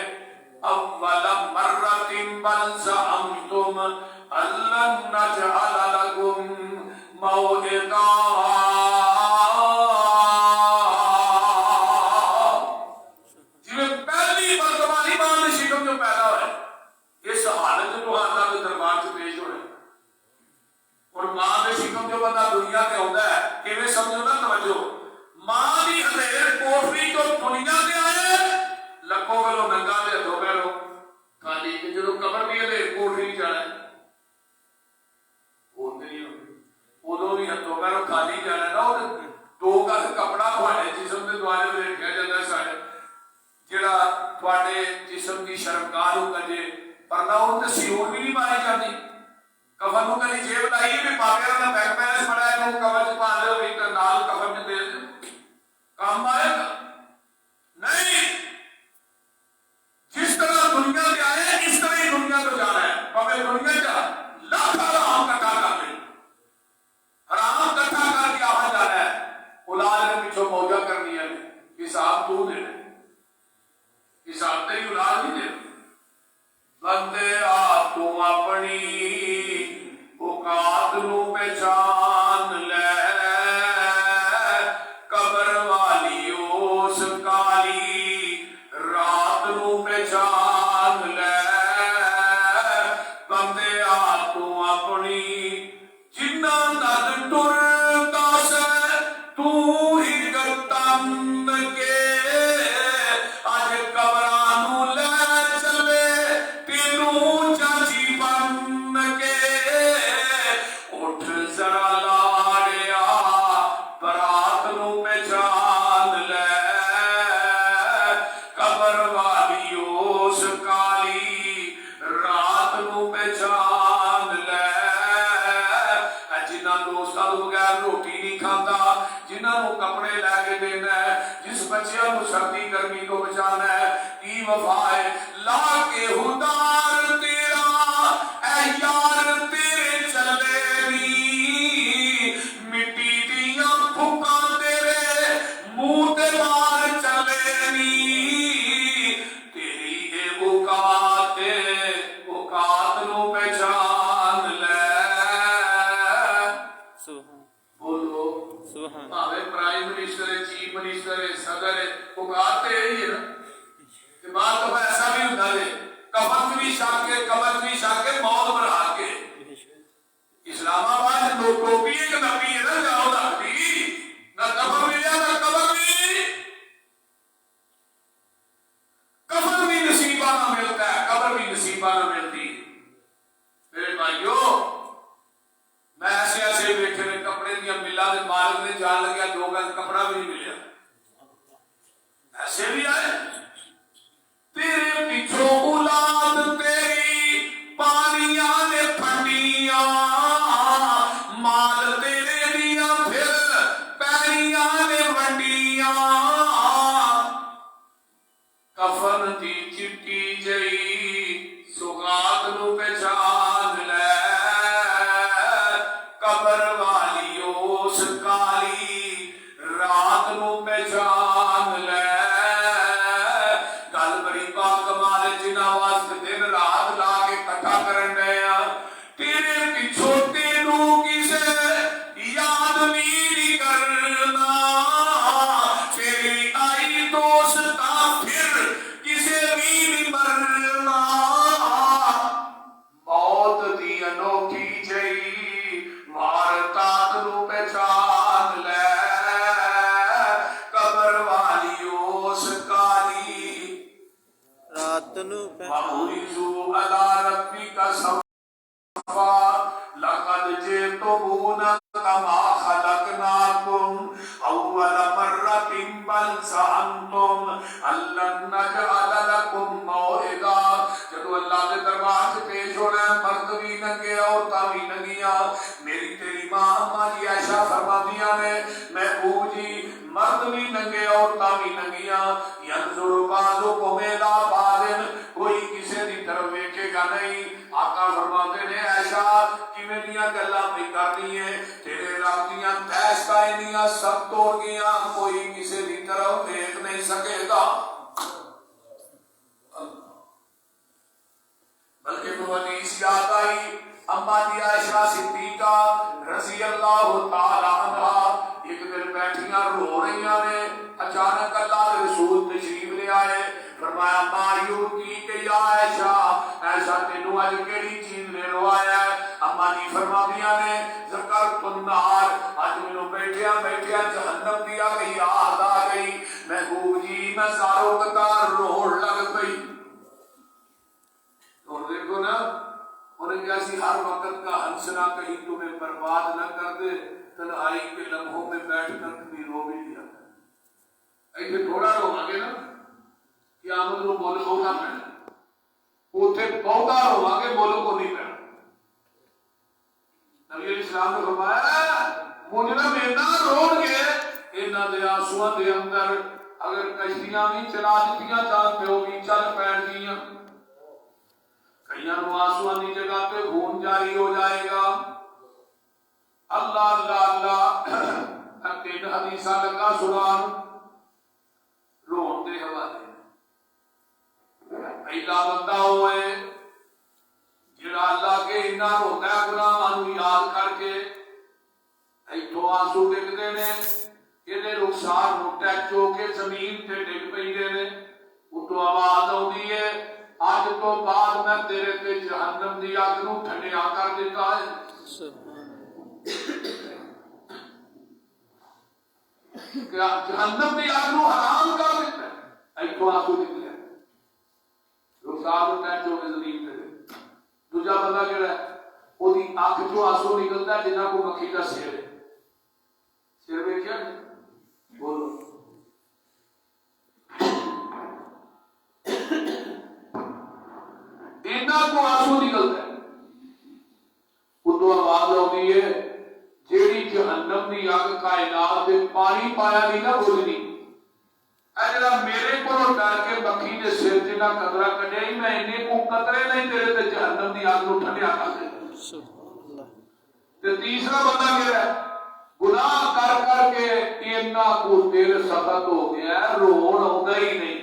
اول مرۃ بل زعمتم ان لن نجعل لكم موعدا. جویں پہلی مرتبہ ایمان شکم جو پیدا ہوئے اس حالت تو اللہ کے دربار سے پیش ہوئے. اور ماں دے شکم جو بندہ دنیا تے ہوندا ہے کیویں سمجھو نا توجہ. ماں دی ہزیر کوٹری جو دنیا تے آئے لکھوں گلو ننگا دے ہتھوں پیروں خالی. جدو قبر بھی ہزیر کوٹری جانا ہے ادو بھی ہتھوں پیروں خالی جانا ہے نا. 2 گز کپڑا تھوڑے جسم کے دوارے رکھا جاتا ہے سارے جڑا تھوڑے جسم کی شرمگاہ نوں کجے پر نہ ان تے سیور بھی نہیں ماری جاتی. کفن نوں کلی جیب لائی بھی پاکے دا بیک بیلنس بڑا ہے نوں کفن چ پا دے ہوئی تے نال کفن چ دے دے کام آئے گا نہیں. جس طرح دنیا سے آئے اس طرح ہی دنیا کو جانا ہے. پاوے دنیا کا لاکھ حرام کٹا کر لے حرام کٹا کر کے آ جانا ہے. اولاد نے پیچھے موجہ کرنی ہے. حساب تو دینا حساب تیری اولاد نہیں دینا. بندے آپ کو اپنی پہچان لے قبر والی اس کالی رات نو پہچان لے بندے آ تو اپنی جنہ نال ٹردا سے تو ہی گردن کے اج قبراں نو لے چلے تینوں چاچی بن کے اٹھ ذرا لاڑیا برات نو پہچان لے قبر والی اس کالی رات نو پہچان لے جنہ دوستاں تو بغیر روٹی نہیں کھاتا جنہاں نو کپڑے لے کے دینا ہے جس بچیاں نو سردی گرمی تو بچانا ہے کی وفا ہے لا کے ہدار تیرا اے یار تیرے چلے نی مٹی دیاں پھکاں تیرے منہ تے مار چلے نی تیری اے اوقات نو پہچان لے سبحان بولو سبحان بھاوے پرائم منسٹر ہے چیف منسٹر ہے صدر ہے اوقات تو یہی ہے نا کہ بعض دفعہ ایسا بھی ہوتا ہے کفن بھی شاک کے قبر بھی شاک کے موت بنا کے اسلام آباد دو ٹوپی ایک نبی ہے نا جاؤ نبی نہ کفن ملیا نہ قبر بھی کفن بھی نصیبہ نہ ملتا ہے قبر بھی نصیبہ نہ ملتی میرے بھائیو میں ایسے ایسے بیٹھے نے کپڑے دیا ملا دے مالک نے جان لگیا دو گز کپڑا بھی نہیں ملیا ایسے بھی آئے تیرے پیچھوں اولاد تیری پانیاں نے پھٹیاں مال تیرے دیا پھر پیریاں نے ونڈیاں کفن دی چٹی جئی سوغات نو پہچان لے قبر والی اس کالی رات نو پہچان لے گل بڑی باکمال جنہ واسطے دن رات لا کے کٹھا کرن گیا تیرے پیچھوں تینوں کسے یاد نہیں کرنا تیری آئی دوستا پھر کسے بھی نہیں مرنا موت دی انوکھی جئی مارتات نو پہچان لے قبر والی اس کالی رات نو وَعُرِضُوا عَلَىٰ رَبِّكَ صَفًّا لَقَدْ جِئْتُمُونَا كَمَا خَلَقْنَاكُمْ أَوَّلَ مَرَّةٍ بَلْ زَعَمْتُمْ أَن لَّن نَّجْعَلَ لَكُم مَّوْعِدًا جدو اللہ کے دربار سے پیش ہونا ہے مرد بھی ننگے عورتاں بھی ننگیاں میری تیری ماں اماں جی عائشہ فرماندیاں نے محبوب جی مرد بھی ننگے عورتاں بھی ننگیاں ینظر بعضکم الی بعض کوئی کسی دی طرف ویکھے گا نہیں آقا فرماتے نے عائشہ کیویں دیاں گلاں پہ کرنی ہے تیرے رب دیاں تیش کائنیاں سب توڑ گیاں کوئی کسی دی طرف ویکھ نہیں سکے گا بلکہ وہ حدیث یاد آئی اما جی عائشہ صدیقہ رضی اللہ تعالی عنہا ایک دن بیٹھیاں رو رہیاں نے اچانک اللہ کے رسول تشریف لے آئے فرمایا مایو کی کہ یا عائشہ عائشہ تینوں اج کیڑی چیز نے روایا ہے اما جی فرماندیاں نے ذکرت النار اج مینوں بیٹھیاں بیٹھیاں جہنم دی آ گئی یاد آ گئی محبوب جی میں زارو قطار روڑ لگ پئی اور دیکھو نا انہیں کیسی ہر وقت کا ہنسنا کہیں تمہیں برباد نہ کر دے تنہائی کے لمحوں میں بیٹھ کر کبھی رو بھی لیا ایسے تھوڑا رواں گے نا قیامت کو بول ہونا پڑنا اوتھے بہتا رواں گے بولو کو نہیں پڑنا نبی علیہ السلام نے فرمایا مجرم اینا روڑ کے اینا دے آنسواں دے اندر اگر کشتیاں بھی چلا دیتیاں جان پہ ہوگی چل پیر دیاں کئیاں نو آنسواں دی جگہ پہ خون جاری ہو جائے گا اللہ اللہ اللہ تین حدیثاں لگا سنان رون دے حوالے پہلا بندہ ہوئے جڑا اللہ کے انہاں روتا ہے گناہاں نو یاد کر کے اتوں آنسو ڈگتے ہیں یہ رخسار ٹچ ہو کے زمین تے ڈگ پے نے اتوں آواز آتی ہے اج تو بعد میں تیرے تے جہنم دی اگ نو ٹھنڈیا کر دیتا ہے کیا جہنم دی اگ نو حرام کر دیتا ہے اتوں آنسو نکلے رخسار ٹچ ہو کے زمین تے دوجا بندہ کہڑا ہے وہ اکھ چو آنسو نکلتا ہے جنہ کو مکھی کا سر ہے سر ویکھیا بولو کو آنسو نکلتا ہے اتوں آواز آتی ہے جیڑی جہنم دی اگ کائنات دے پانی پایا نہیں نہ بجنی اے جڑا میرے کو ڈر کے مکھی دے سر جنہ قطرہ کڈیا ہی میں اینے کو قطرے نہیں تیرے تے جہنم دی اگ نو ٹھنڈیا کر دے تے تیسرا بندہ کہہ رہا ہے گناہ کر کر کے اتنا کو دل سخت ہو گیا ہے رون آتا ہی نہیں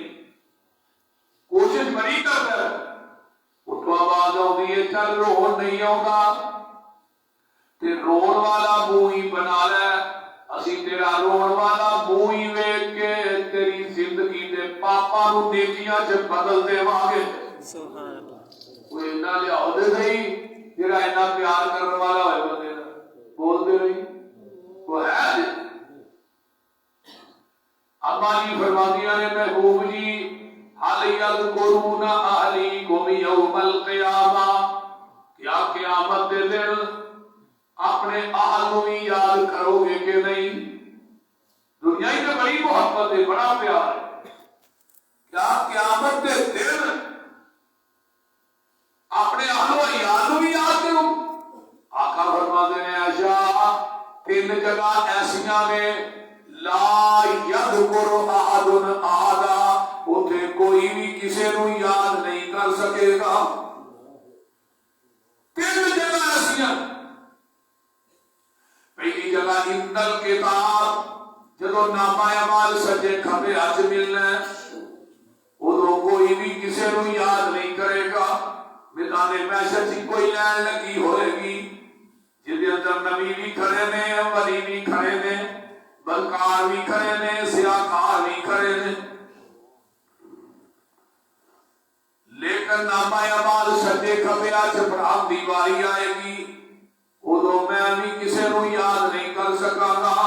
کوشش بڑی کرتا ہے اتوں آواز آتی ہے چل رون نہیں آتا تے رون والا منہ ہی بنا لے اسی تیرا رون والا منہ ہی ویکھ کے تیری زندگی دے پاپا نو نیکیاں چ بدل دے واگے سبحان اللہ کوئی اتنا لیا دے صحیح جڑا اتنا پیار کرنے والا ہوئے بندے بول دے نہیں وہ ہے اما جی فرماندیاں نے محبوب جی حل یذکرون اہلیکم یوم القیامہ کیا قیامت دے دن اپنے اہل کو بھی یاد کرو گے کہ نہیں دنیا ہی تو بڑی محبت ہے بڑا پیار ہے کیا قیامت دے دن اپنے اہل و عیال کو بھی یاد کرو آقا فرماتے ہیں عائشہ تین جگہ ایسیاں نے لا یذکر احد احدا اتھے کوئی بھی کسی نو یاد نہیں کر سکے گا تین جگہ ایسیاں پہلی جگہ اندل کتاب جدو نامہ اعمال سجے کھبے ہاتھ ملنا ادھر کوئی بھی کسی نو یاد نہیں کرے گا میدان محشر سے کوئی لائن لگی ہوئے گی جدے اندر نبی بھی کھڑے نے ولی بھی کھڑے نے بلکار بھی کھڑے نے سیاکار بھی کھڑے نے لیکن نامہ اعمال سجے کھبے ہاتھ پڑھام دی باری آئے گی ادھر میں بھی کسی نو یاد نہیں کر سکا گا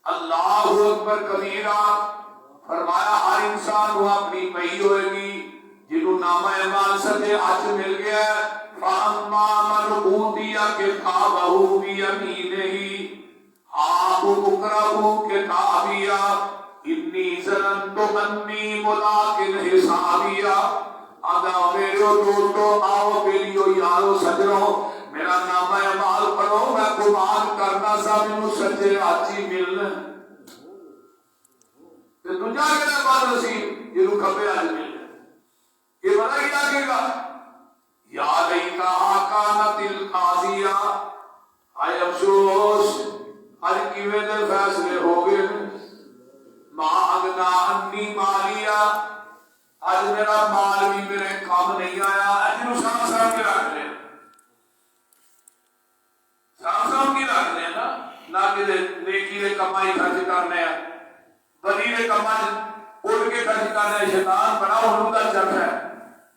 اللہ اکبر کبیرہ فرمایا ہر انسان کو اپنی پئی ہوئے گی جنہوں نامہ اعمال سجے ہاتھ مل گیا فَأَمَّا مَنْ أُوتِيَ كِتَابَهُ بِيَمِينِهِ هَاؤُمُ اقْرَءُوا كِتَابِيَهْ إِنِّي ظَنَنتُ أَنِّي مُلَاقٍ حِسَابِيَهْ آگا میرے دوستو آؤ بیلیو یارو سجنوں میرا نامہ اعمال پڑھو میں گمان کرنا سا مینوں سچے آچی ملنا تے دوجا کہنا بات نصیب جنوں کھبے آج ملنا یہ بڑا کیا کہے گا یا لیتہا کانت القاضیہ آئے افسوس آج کیویں دے فیصلے ہو گئے ما اغنا انی مالیہ آج میرا مال بھی میرے کام نہیں آیا آج نو سام سام کے رکھ لیں سام سام کی رکھ لیں نہ کہ نیکی دے کمائی خرچ کرنے ہیں بدی دے کمائی اٹھ کے خرچ کرنے ہیں شیطان بڑا انہوں کا چک ہے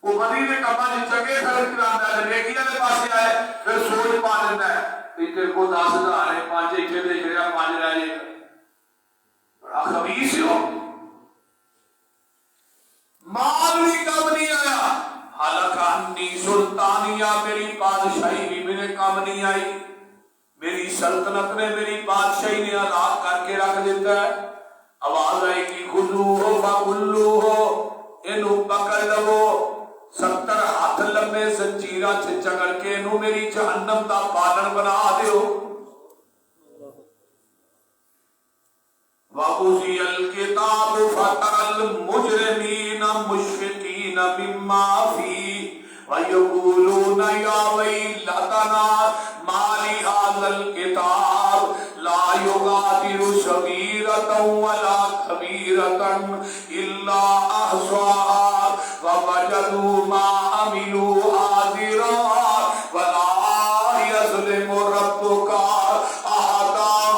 وہ بدی دے کمائی چنگے خرچ کرنا ہے نیکی دے پاسے آئے پھر سوچ پا لیتا ہے تیرے کو 10,000 ہے 5 اکھے دے شریعہ 5 رہ جائے بڑا خبیث ہو مال بھی کم نہیں آیا حالانکہ انی سلطانیہ میری بادشاہی بھی میرے کام نہیں آئی میری سلطنت نے میری بادشاہی نے عذاب کر کے رکھ دیتا ہے آواز آئے گی خذو ہو فغلو ہو انہوں پکڑ لو 70 ہاتھ لمبے زنجیرہ چکڑ کے انہوں میری جہنم دا پالن بنا دیو وَقُضِيَ الْكِتَابُ فَتَرَى الْمُجْرِمِينَ مُشْفِقِينَ مِمَّا فِيهِ وَيَقُولُونَ يَا وَيْلَتَنَا مَا لِهَذَا الْكِتَابِ لَا يُغَادِرُ صَغِيرَةً وَلَا كَبِيرَةً إِلَّا أَحْصَاهَا وَوَجَدُوا مَا عَمِلُوا حَاضِرًا وَلَا يَظْلِمُ رَبُّكَ أَحَدًا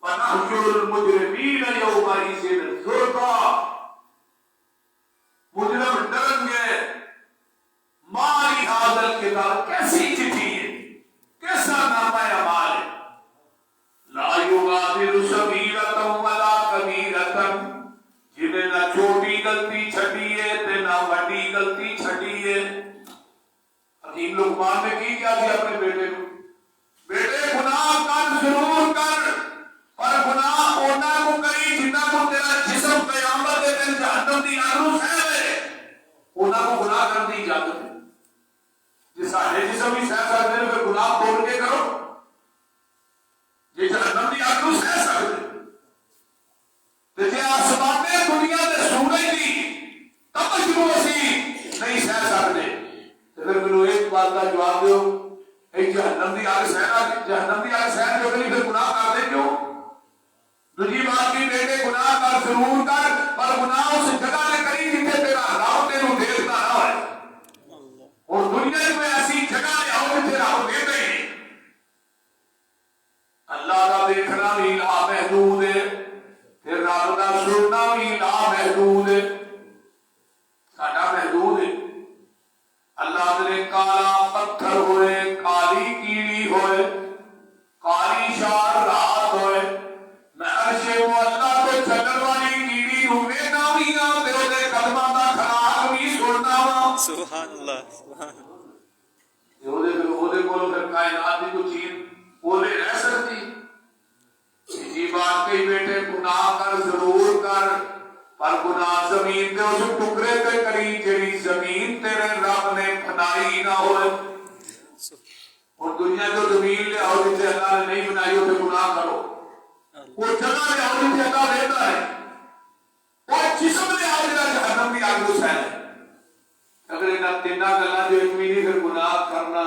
ونحشر المجرمین یومئذ زرقا، مجرم ڈریں گے مالی ھذا الکتاب، کیسی چٹھی ہے، کیسا نامہ اعمال ہے، لا یغادر صغیرۃ ولا کبیرۃ، جنہیں نہ چھوٹی غلطی چھٹی ہے تے نہ بڑی غلطی چھٹی ہے۔ حکیم لقمان نے کی کیا تھی اپنے بیٹے کو، بیٹے گناہ کر ضرور کر، پر گناہ اونا کو کری جنہ کو تیرا جسم قیامت دے دن جہنم دی آگوں سہ لے، اونا کو گناہ کر دی اجازت ہے۔ جس سارے جسم ہی سہ سکتے ہیں پھر گناہ توڑ کے کرو، یہ جہنم دی آگوں سہ سکتے تے جے آسمانے دنیا دے سورج دی تپش کو اسی نہیں سہ سکتے، پھر مینوں ایک بات کا جواب دیو، ایک جہنم دی آگ سہن جو کلی پھر گناہ کر دے کیوں؟ دوسری بات کی بیٹے گناہ کر ضرور کر، پر گناہ اس جگہ نے کری جتنے تیرا رب تینوں دیکھتا نہ ہوئے، اور دنیا میں ایسی جگہ نے آؤ جتنے رب دیکھتے ہیں۔ اللہ کا دیکھنا بھی لامحدود ہے، پھر رب کا سننا بھی لامحدود ہے، ساڈا محدود ہے۔ اللہ نے کالا پتھر ہوئے، کالی کیڑی ہوئے، کالی شار رات ہوئے، میں عرش مولا کو چلن والی کیڑی نوں ویکھنا وی آ تے اودے قدماں دا کھڑاک وی سننا وا۔ سبحان اللہ، سبحان اللہ۔ اودے کول پھر کائنات دی کوئی چیز بولے رہ سکتی؟ اسی بات کئی بیٹے گناہ کر ضرور کر، پر گناہ زمین دے اس ٹکڑے تے کری جڑی زمین تیرے رب نے بنائی نہ ہوئے، اور دنیا جو زمین لے آؤ جسے اللہ نے نہیں بنائی اسے گناہ کرو، وہ جگہ لے آؤ جسے اللہ رہتا ہے، وہ جسم لے آؤ جسے جہنم کی آگ سہ ہے۔ اگر انہاں تیناں گلاں جو ایک بھی پھر گناہ کرنا،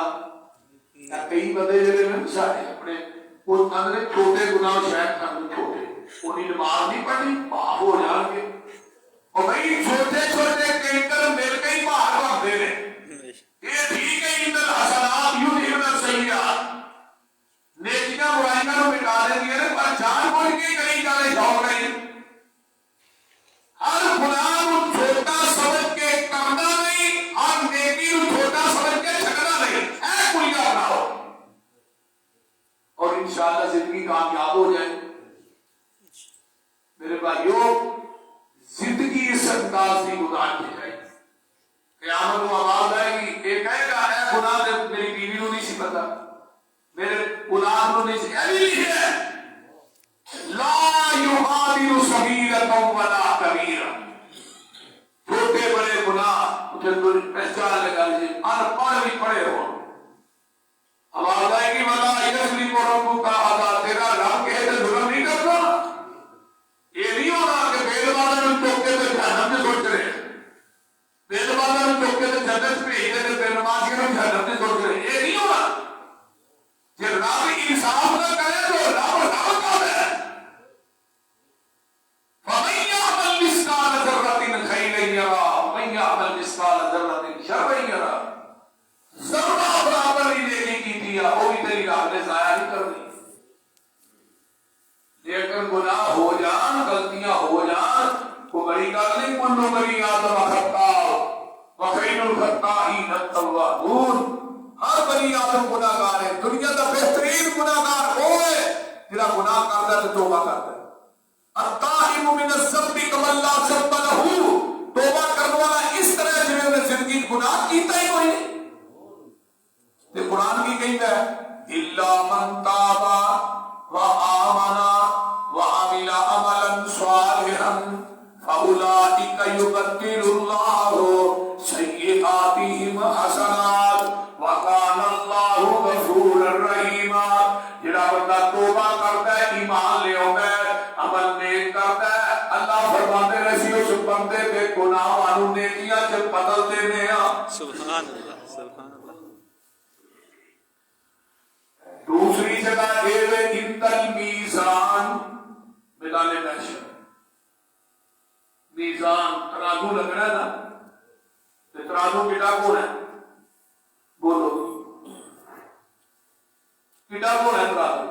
کئی بندے جڑے نے سارے اپنے وہ اندر چھوٹے گناہ شاید کر دیں، چھوٹے انہیں نماز نہیں پڑھنی پاپ ہو جان گے، اور بھائی چھوٹے چھوٹے کینکر مل کے ہی باہر بھرتے ہیں، یہ ٹھیک ہے ان الحسنات یذہبن السیئات، نیکیاں برائیاں کو مٹا دیں گے، پر جان بوجھ کے کہیں جانے شوق نہیں، ہر گناہ کو چھوٹا سمجھ کے کرنا نہیں، ہر نیکی کو چھوٹا سمجھ کے چھکنا نہیں، اے کوئی کا بناؤ، اور انشاءاللہ زندگی کامیاب ہو جائے۔ میرے بھائیوں، زندگی اس انداز کی گزارنی چاہیے، قیامت کو آواز آئے گی، ایک کہے گا اے گناہ دے میری بیوی کو نہیں سی پتا، میرے اولاد کو نہیں سی، ایلی ہے لا یغادر صغیرۃ ولا کبیرۃ، چھوٹے بڑے گناہ اسے کوئی پہچان لگا لیجیے، ان پڑھ بھی پڑھے ہو، آواز آئے گی ولا یظلم ربک احدا، تیرا رب کہے تو ظلم نہیں کرتا، یہ نہیں ہونا کہ بیل والا نے چوکے سے جہنم سے سوچ رہے، بیل والا نے چوکے سے جنت میں ہی دے بے نمازی نے جہنم سے سوچ رہے، یہ نہیں ہونا۔ جب رب انصاف نہ کرے تو رب رب کا ہے، فَمَن يَعْمَلْ مِثْقَالَ ذَرَّةٍ خَيْرًا يَرَهُ وَمَن يَعْمَلْ مِثْقَالَ ذَرَّةٍ شَرًّا يَرَهُ، ذرہ برابر ہی نیکی کی دیا، وہ بھی تیری راہ نے ضائع نہیں کرنی۔ لیکن گناہ ہو جان، غلطیاں ہو جان، کو بڑی گل نہیں، کل بنی آدم خطاء وخیر الخطائین التوابون، ہر بنی آدم گناہگار ہے، دنیا کا بہترین گناہگار وہ ہے جڑا گناہ کرتا ہے تو توبہ کرتا ہے، التائب من الذنب کمن لا ذنب لہ، توبہ کرنے والا اس طرح جنہوں نے زندگی گناہ کیتا ہی کوئی نہیں۔ تے قرآن کی کہتا ہے الا من تاب وآمن وعمل عملا صالحا فاولئک یبدل اللہ سیئاتہم حسنات وکان اللہ غفورا رحیما، جڑا بندہ توبہ کرتا ہے، ایمان لے آتا ہے، عمل نیک کرتا ہے، اللہ فرماتے رسی اس بندے کے گناہ وانو نیکیاں سے بدل دینے ہیں۔ سبحان اللہ، سبحان اللہ۔ دوسری جگہ اے انتل میزان، میدان محشر، میزان ترازو لگنا ہے نا، ترازو کٹا کون ہے؟ بولو کٹا کون ہے ترازو؟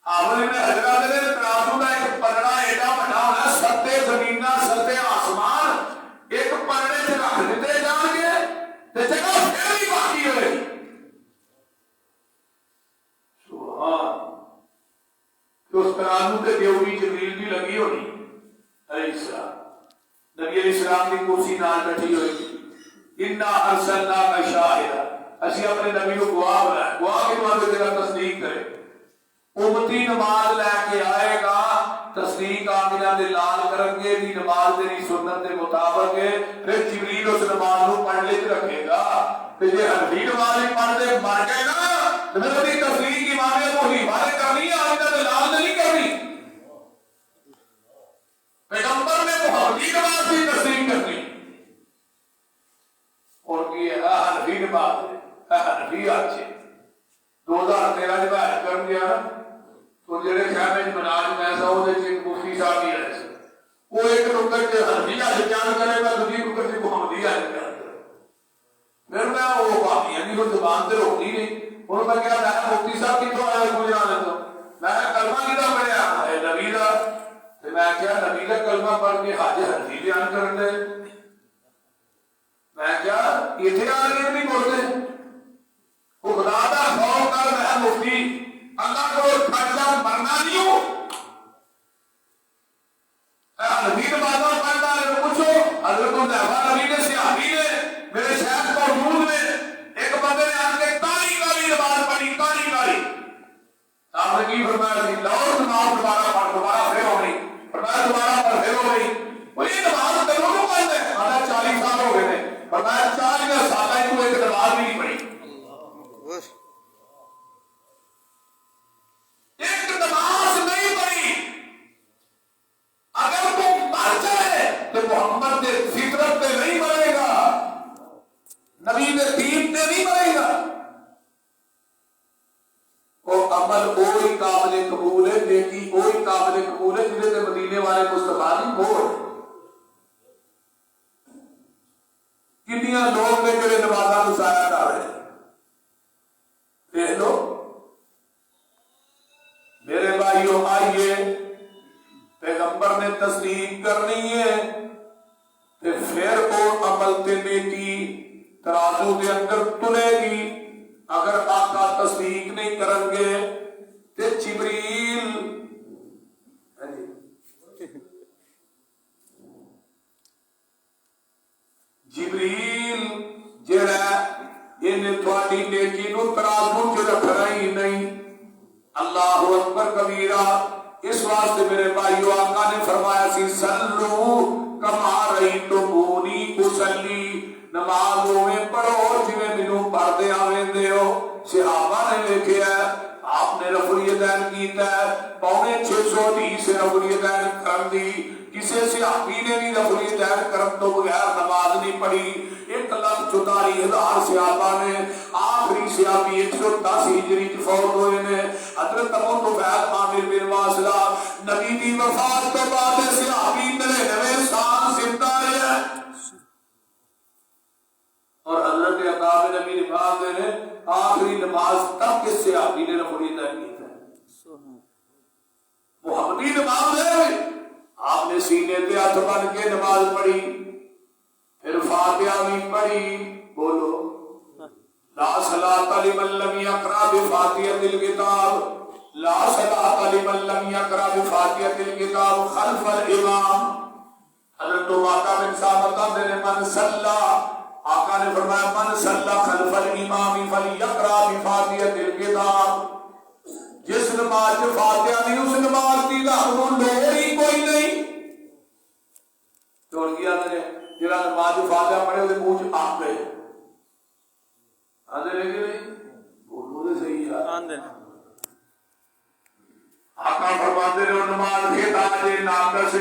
حافظ ابن حجر نے تے دیوری جبریل بھی لگی ہونی علیہ السلام نبی علیہ السلام کی کرسی نال بیٹھی ہوئی انا ارسلنا شاہدا اسی اپنے نبی کو گواہ بنایا گواہ کے بعد جگہ تصدیق کرے امتی نماز لے کے آئے گا تصدیق آمینہ دے لال کریں گے بھی نماز تیری سنت کے مطابق ہے پھر جبریل اس نماز کو پڑھنے سے رکھے گا پھر یہ حنفی نماز پڑھتے مر گئے نا تو پھر اپنی تصدیق امام کو ہی بارے کرنی ہے آمینہ دے لال نہیں کرنی پیغمبر نے محمدی نماز کی تصدیق کرنی اور کی ہے حنفی نماز حنفی آچے 2013 جب آج کر گیا تو جڑے خیمے مناج میں سا وہ ایک مفتی صاحب ہی رہے وہ ایک نکر کے حنفی آج بیان کرے گا دوسری نکر سے محمدی آج بیان کرے پھر میں وہ باقی یعنی وہ زبان سے روکتی نہیں انہوں نے کہا میں مفتی صاحب کی تو آیا مجھے آنے تو میں نے کلمہ کی دا پڑھیا نبی دا تو میں کیا نبی دا کلمہ پڑھ کے حاج حنفی بیان کر دے میں کیا اتنے آگے نہیں بولتے وہ خدا دا خوف کر میں مفتی اللہ کو پھٹا مرنا نہیں ہوں نبی نمازوں پڑھتا ہے پوچھو حضرت نبی نے صحابی نے میرے شہر موجود میں ایک بندے نے آ کے کالی کالی نماز پڑھی کالی کالی آپ نے کی فرمایا تھی لاؤ نماز دوبارہ پڑھ دوبارہ پھر ہو گئی فرمایا دوبارہ پڑھ پھر ہو گئی وہ یہ نماز کرو کیوں پڑھتے ہیں آدھا 40 سال ہو گئے تھے فرمایا 40 سال تو ایک نماز بھی نہیں پڑھی ایک نماز نہیں پڑھی اگر تو مر جائے تو محمد کے فطرت پہ نہیں مرے گا نبی کے دین پہ نہیں مرے گا وہ عمل وہی قابل قبول ہے نیکی وہی قابل قبول ہے جنہیں کے مدینے والے مصطفیٰ نہیں بول کنیاں لوگ نے جڑے نمازاں کو ضائع کر رہے ہیں دیکھ لو میرے بھائیوں آئیے پیغمبر نے تصدیق کرنی ہے کہ پھر وہ عمل تے نیکی ترازو دے اندر تلے گی اگر آقا تصدیق نہیں کریں گے تے جبریل جبریل جڑا انہیں تھوڑی نیکی نو ترازو چ رکھنا ہی نہیں اللہ اکبر کبیرہ اس واسطے میرے بھائیو آقا نے فرمایا سی سلو کما رأیتمونی اصلی نماز میں پڑھو جویں مینوں پڑھدے آویندے ہو صحابہ نے دیکھیا آپ نے رفع الیدین کیتا ہے 650 حدیث رفع الیدین کرن دی کسی صحابی نے بھی رفع الیدین کرن تو بغیر نماز نہیں پڑھی 1,44,000 صحابہ نے آخری صحابی 110 ہجری کی فوت ہوئے نے حضرت ابو طفیل عامر بن واصلہ نبی دی وفات تو بعد صحابی 99 سال زندہ رہے اور حضرت عطا بن نبی نماز نے آخری نماز تک کے صحابی نے رفع الیدین کی ہے محمدی نماز ہے آپ نے سینے پہ ہاتھ بن کے نماز پڑھی پھر فاتحہ بھی پڑھی بولو لا صلاۃ لمن لم یقرأ بفاتحۃ الکتاب لا صلاۃ لمن لم یقرأ بفاتحۃ الکتاب خلف الامام حضرت واقع بن ثابت نے من صلی آقا نے فرمایا من صلی خلف الامام فلیقرأ بفاتحۃ الکتاب جس نماز فاتحہ نہیں اس نماز کی لوڑ ہی کوئی نہیں چھوڑ گیا نے جڑا نماز فاتحہ پڑھے اس منہ چ آ گئے آدھے لگے نہیں بولو تو صحیح ہے آقا فرماتے ہیں نماز کے تاجے ناقص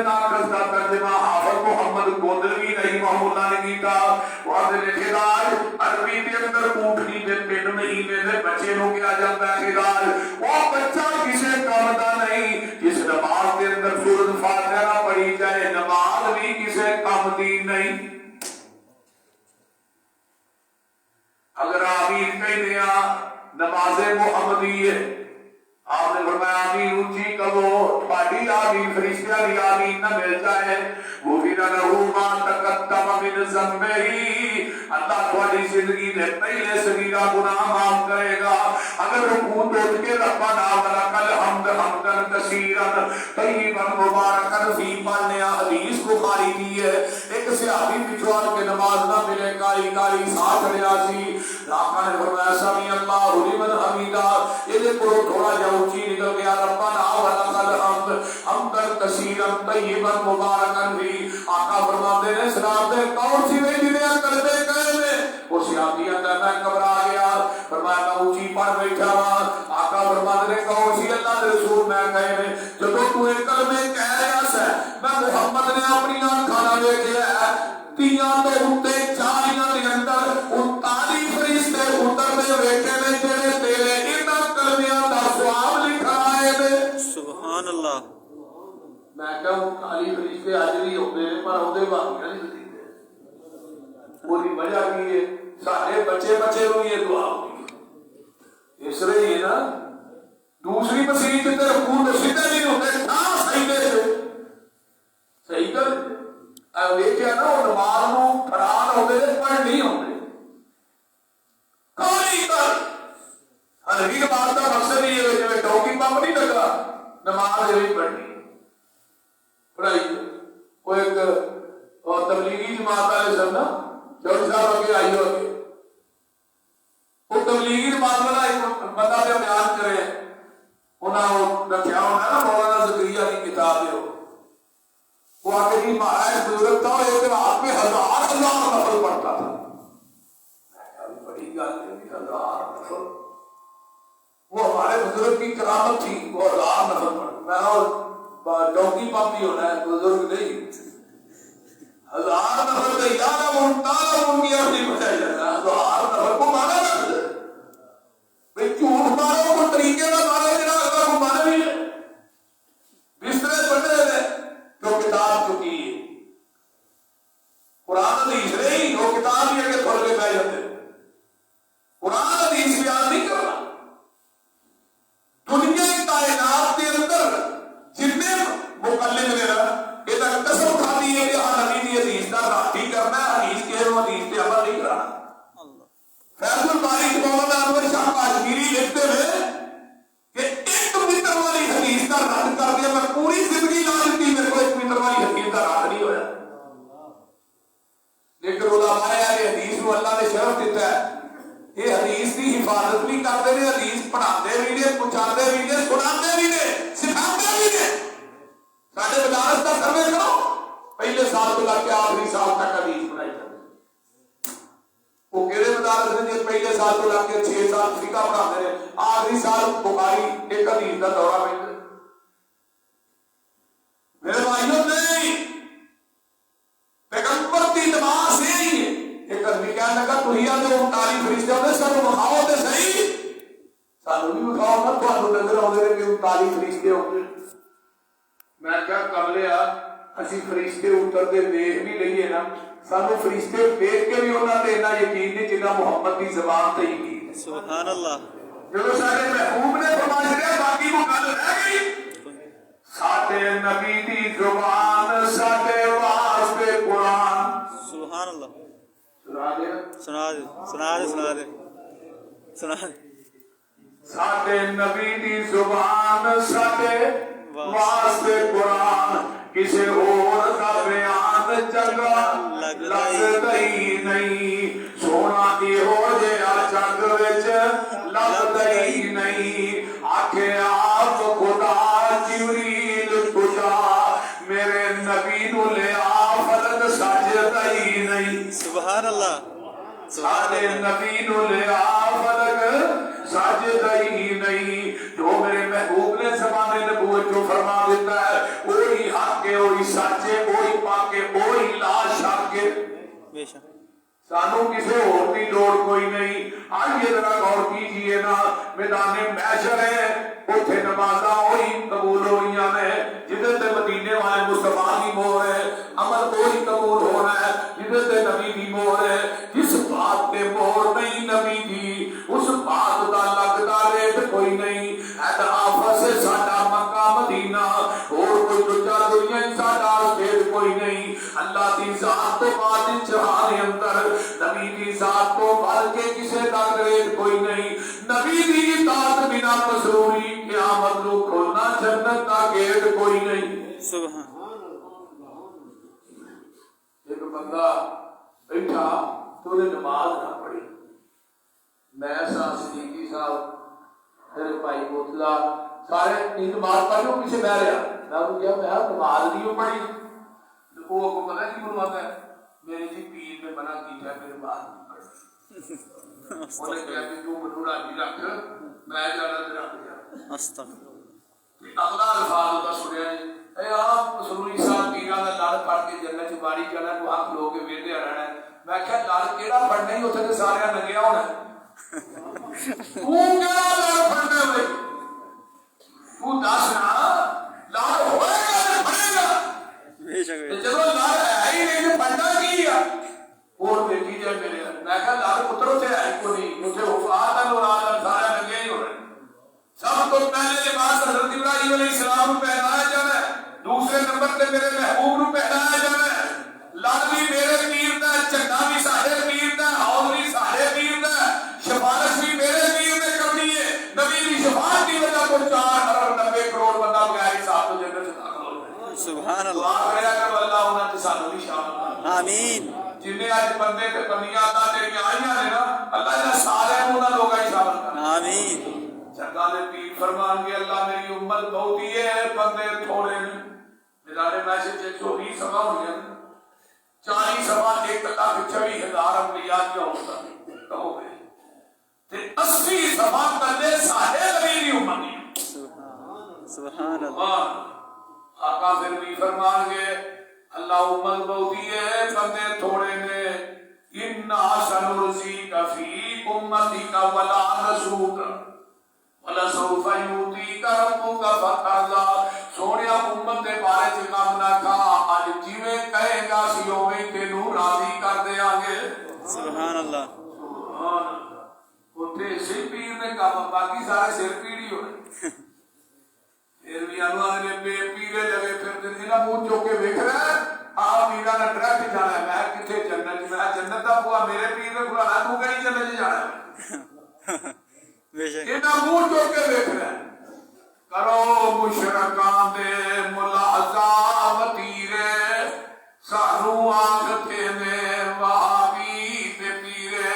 ناقص کا ترجمہ حافظ محمد گوندلوی نہیں محمودہ نے کیتا وہاں نے خداج عربی کے اندر اونٹنی کے پنڈ مہینے سے بچے نو کیا جاتا ہے خداج وہ بچہ کسے کام دا نہیں جس نماز کے اندر سورۃ فاتحہ نہ پڑھی جائے نماز بھی کسے کام دی نہیں اگر آمین کہہ دیا نماز محمدی ہے آپ نے فرمایا آمین اونچی لو تھوڑی آمین فرشتیاں دی آمین نہ مل جائے غفر لہ ما تقدم من ذنبہ اللہ تھوڑی زندگی دے پہلے صغیرہ گناہ معاف کرے گا اگر رکوع اٹھ کے ربنا ولک الحمد حمدا کثیرا طیبا مبارکا فی پڑھنے حدیث بخاری کی ہے ایک صحابی پچھوڑ کے نماز نہ ملے کاری کاری ساتھ رہا سی آقا نے فرمایا سمی اللہ لمن حمیدہ یہ کو تھوڑا جا اونچی نکل گیا ربنا ولک الحمد حمدا کثیرا طیبا مبارکا فی آقا فرماتے ہیں سلام دے کون سی وہی جنہیں کرتے کہے میں وہ صحابی اندر میں گھبرا گیا فرمایا میں اونچی پڑھ بیٹھا ہوں آقا فرماتے ہیں کون سی اللہ کے رسول میں کہے میں جب تو ایک کلمے کہہ رہا ہے میں محمد نے اپنی آنکھاں نال ویکھیا ہے تیاں تو اُتے چالیاں دے اندر 39 فرشتے اترتے ویکھے نے جڑے تیرے انہاں کلمیاں دا ثواب لکھا آئے نے سبحان اللہ میں کہوں 39 فرشتے اج بھی ہوندے نے پر اودے باقی نہیں دتے وہی وجہ کی ہے سارے بچے بچے نوں یہ دعا ہوئی اس لیے یہ نا دوسری مسیح کے اندر رکوع تو سیدھے نہیں ہوتے نہ سجدے سے صحیح کر اے ویکھیا نا وہ نماز نوں پڑھان ہوندے نے پڑھ نہیں ہوندے کوئی کر ہر نماز دا مقصد یہ ہے کہ ٹوکی پمپ نہیں لگا نماز یہ پڑھنی پڑھائی وہ ایک تبلیغی جماعت والے سن نا چودھری صاحب اگے آئی ہو کے وہ تبلیغی جماعت والا ایک بندہ پہ بیان کرے انہوں نے رکھا ہونا نا مولانا زکریا کی کتاب ہے وہ آگے جی مہاراج بزرگ تھا ایک رات میں 1000 نفل پڑھتا تھا بڑی گل ہے 1000 نفل وہ ہمارے بزرگ کی کرامت تھی وہ 1000 نفل پڑھتا میں ڈوکی پاپی ہونا ہے بزرگ نہیں 1000 نفل کا یارہ منتالا منگی اپنی بچائی جانا 1000 نفل کو مانا جاتا ہے بھئی جھوٹ مارو کو طریقے کا مارو جنا اگر کو مانا بھی ہے بسترے پڑھنے دے جو کتاب چکی ہے قرآن حدیث نہیں وہ کتاب ہی اگر پڑھ کے بہ جاتے قرآن حدیث بیان نہیں کرنا دنیا کی کائنات کے اندر جتنے مقلد نے نا یہ قسم کھاتی ہے کہ ہاں نبی کی حدیث کا راٹی کرنا ہے حدیث کے حدیث پہ عمل نہیں کرنا فیض الباری مولانا انور شاہ کاشمیری لکھتے ہیں کہ ایک متر والی حدیث کا رد کر دیا میں پوری زندگی لاج کی میرے کو ایک متر والی حدیث کا رد نہیں ہویا لیکن علماء اہل حدیث کو اللہ نے شرف دیتا ہے یہ حدیث کی حفاظت بھی کرتے ہیں حدیث پڑھاتے بھی نے پہنچاتے بھی نے سناتے بھی نے سکھاتے بھی نے سارے مدارس کا سروے کرو پہلے سال کو لگ کے آخری سال تک حدیث پڑھائی جاتی وہ کہڑے مدارس نے جس پہلے سال کو لگ کے 6 سال فقہ پڑھاتے ہیں آخری سال بخاری ایک حدیث کا دورہ پہنتے میرے بھائیوں نہیں پیغمبر کی نماز یہی ہے ایک آدمی کہنے لگا تو ہی آتے 39 فرشتے ہوتے سب بخاؤ تے صحیح سانو بھی بخاؤ نا تو نظر آتے ہیں کہ 39 فرشتے ہوتے میں کیا کملے اسی فرشتے اترتے دیکھ بھی لئیے نا سانو فرشتے دیکھ کے بھی ہونا تے اتنا یقین نہیں جنہ محمد کی زبان تے یقین ہے سبحان اللہ جو سارے محبوب نے فرمایا ہے باقی وہ گل رہ گئی ساتے نبی دی زبان ساتے واسطے قرآن سبحان اللہ سنا دے سنا دے سنا دے سنا دے ساتے نبی دی زبان ساتے واسطے قرآن کسی اور کا بیان چنگا لگتا ہی نہیں سونا کی ہو جیا چنگ وچ لگتا ہی نہیں آکھے آپ خدا جبریل تجا میرے نبی نو لے آ فلک سجدہ ہی نہیں سبحان اللہ سارے نبی نو لے آ فلک سجدہ ہی نہیں جو میرے محبوب نے زبان نبوت جو فرما دیتا ہے وہی حق ہے وہی سچ ہے وہی پاک ہے وہی لا شک ہے بے شک سانو کسی اور کی لوڑ کوئی نہیں آئیے ذرا غور کیجئے نا میدان محشر ہے اتنے نمازاں وہی قبول ہو رہی ہیں جدھر تے مدینے والے مصطفیٰ کی مہر ہے عمل وہی قبول ہو رہا ہے جدھر تے نبی کی مہر ہے جس بات تے مہر نہیں نبی کی اس بات دا لگتا ریٹ کوئی نہیں اعتراف سے ساڈا مکہ مدینہ ذات تو بعد جہان اندر نبی دی ذات تو بڑھ کے کسے دا گریڈ کوئی نہیں نبی دی اطاعت بنا مسروری قیامت نو کھولنا جنت دا گیٹ کوئی نہیں سبحان ایک بندہ بیٹھا تو نے نماز نہ پڑھی میں سا صدیقی صاحب میرے بھائی بوتلا سارے نماز پڑھو پیچھے بہ رہا میں کیا میں نماز نہیں پڑھی وہ کو پتہ نہیں فرماتا ہے میرے جی پیر نے منع کیا ہے میرے نماز نہیں پڑھنا انہوں نے کہا کہ تو منو راضی رکھ میں جانا تے رکھ گیا استغفر اگلا الفاظ کا سنیا اے آپ سنوری صاحب پیراں دا لڑ پڑھ کے جنت چ باری جانا تو آنکھ لو کے ویندے رہنا ہے میں کہا لڑ کیڑا پڑھنا ہی اوتھے تے سارے لگیا ہونا تو کیڑا لڑ پڑھنا ہے تو دس نا لڑ ہوئے گا پڑھے گا بے شک جب لڑ ہے ہی نہیں پڑھنا کی ہے اور بیٹی جائے میرے میں کہا لڑ پتروں سے ہے کو نہیں اوتھے وفات ہے اور سارے لگے ہی ہو رہے سب تو پہلے لباس حضرت ابراہیم علیہ السلام کو پہنایا جانا ہے دوسرے نمبر تے میرے محبوب کو پہنایا جانا ہے لال بھی میرے پیر دا جھنڈا بھی سارے پیر دا حوض بھی سارے پیر دا شفاعت بھی میرے پیر نے کرنی ہے نبی کی شفاعت کی وجہ کو 4 ارب 90 کروڑ بندہ بغیر حساب تو جنت سے داخل ہو رہا ہے سبحان دعا اللہ کریا کر اللہ انہاں تے سانو بھی شامل آمین جنہیں اج بندے تے بندیاں اللہ تیری آئیاں نے نا اللہ نے سارے انہاں لوگاں ہی شامل کر آمین جگہ دے پیر فرمان کے اللہ میری امت بہت ہی ہے بندے تھوڑے نے میرے میسج 24 سبا ہوئی ہیں 40 سبا 1,26,000 انبیاء کیا ہوتا کہو گے تے 80 سبا کلے سارے نبی دی امت نہیں سبحان اللہ آقا پھر بھی فرمان کے اللہ امت بہت ہی ہے بندے تھوڑے نے انا سنرزیک فی امتک ولا نسوک ولا سوف یوتیک ربک فترضی سونیا امت دے بارے چ کام نہ کھا اج جویں کہے گا سی اوویں تینوں راضی کر دیاں گے سبحان اللہ سبحان اللہ اوتھے سر پیر نے کام باقی سارے سر پیڑی ہوئے پھر بھی اللہ نے بے پیرے لگے پھر انہاں منہ چوک کے ویکھ رہا ہے آپ میرا نہ ڈائریکٹ جانا ہے میں کتھے جنت میں جنت دا بوا میرے پیر نے بلانا تو کہیں جنت جانا ہے بے شک انہاں منہ چوک کے ویکھ رہا ہے کرو مشرکان دے ملاحظہ وطیرے سانو آختے نے وہابی دے پیرے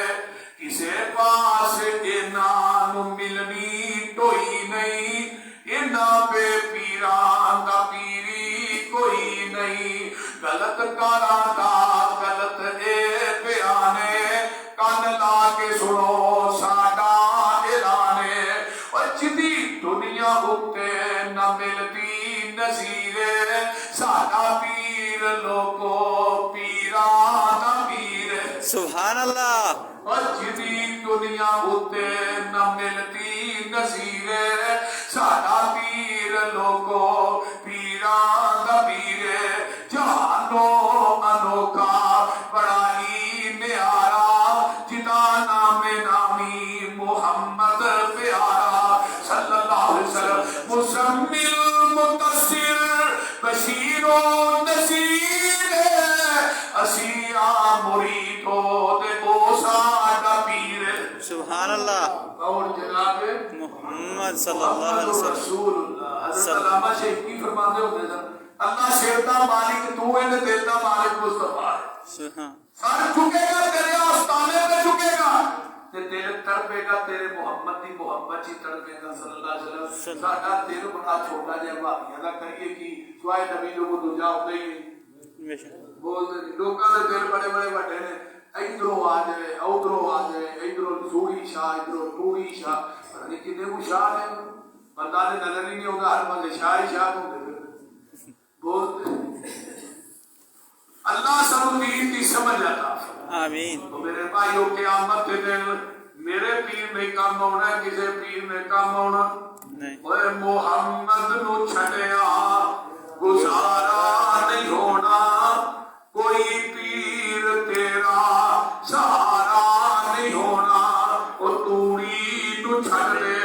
کسے پاس انہاں نو ملنی ٹوئی نہیں انہاں پہ پیران دا پیری کوئی نہیں غلط کاراں دا غلط اے بیانے کان لا کے سنو ساڈا اعلانے اور جدی دنیا اتے نہ ملتی نظیرے ساڈا پیر لوگو پیران دا پیر سبحان اللہ اور جدی دنیا اتے نہ ملتی نظیرے ساڈا پیر لوگو پیران دا پیر جہانو انوکھا بڑا ہی نیارا جدا نام نامی محمد پیارا صلی اللہ علیہ وسلم مزمل متصر بشیر و نذیر اسیاں مریدو دے او ساڈا پیر سبحان اللہ اور جناب محمد صلی اللہ علیہ وسلم رسول اللہ حضرت علامہ شیخ کی فرماتے ہوتے ہیں اللہ شیر دا مالک تو ہے نے دل دا مالک مصطفیٰ ہے سر چکے گا تیرے آستانے پہ چکے گا تے دل تڑپے گا تیرے محمد دی محبت ہی تڑپے گا صلی اللہ علیہ وسلم ساڈا دل بڑا چھوٹا جہا بھابیاں دا کریے کی سوائے نبی جو کو دوجا ہوتا ہی نہیں بولتے لوکاں دے دل بڑے بڑے بڑے نے ادھروں آ جائے ادھروں آ جائے ادھروں سوڑی شاہ ادھروں ٹوڑی شاہ پتہ نہیں کتنے کو شاہ ہے بندہ نے نظر ہی نہیں ہوگا ہر بندے شاہ ہی شاہ ہوتے بولتے اللہ سب دین کی سمجھ آتا آمین تو میرے بھائیوں قیامت کے دن میرے پیر میں کام ہونا ہے کسی پیر میں کام ہونا اے محمد نو چھڑیا گزارا نہیں ہونا کوئی پیر تیرا سہارا نہیں ہونا او توڑی نو چھڑ دے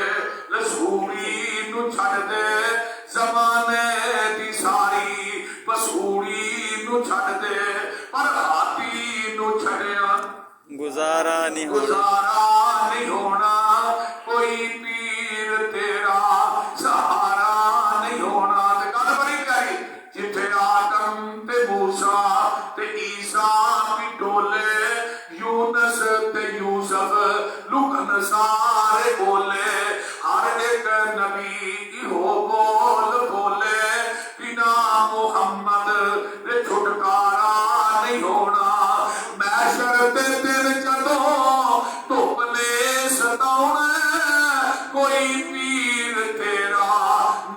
لسوڑی نو چھڑ دے زمانے دی ساری بسوڑی نو چھڑ دے پر نہیں ہونا گزارا نہیں ہونا کوئی پیر تیرا سہارا نہیں ہونا تے گل بڑی پیاری جتھے آدم تے موسیٰ تے عیسیٰ بھی ڈولے یونس تے یوسف لکن سارے بولے ہر ایک نبی ہو بول بولے بنا محمد دے چھٹکارا نہیں ہونا محشر تے دن جدوں دھوپ نے ستاؤنا کوئی پیر تیرا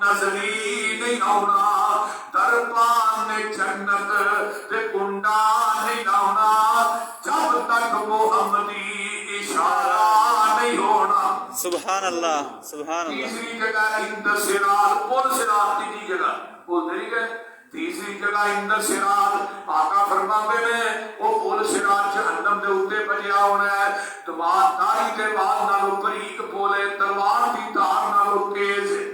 نظری نہیں آنا دربان جنت تے کنڈا نہیں لاؤنا جب تک محمدی اشارہ نہیں ہونا سبحان اللہ سبحان اللہ تیسری جگہ اندر سرات پل سرات تیسری جگہ بول نہیں گئے تیسری جگہ اندر سرات آقا فرماتے نے وہ پل سرات جہنم دے اوتے بجیا ہونا ہے دماغ داری دے بعد نالو بریک بولے تلوار دی دھار نالو تیز ہے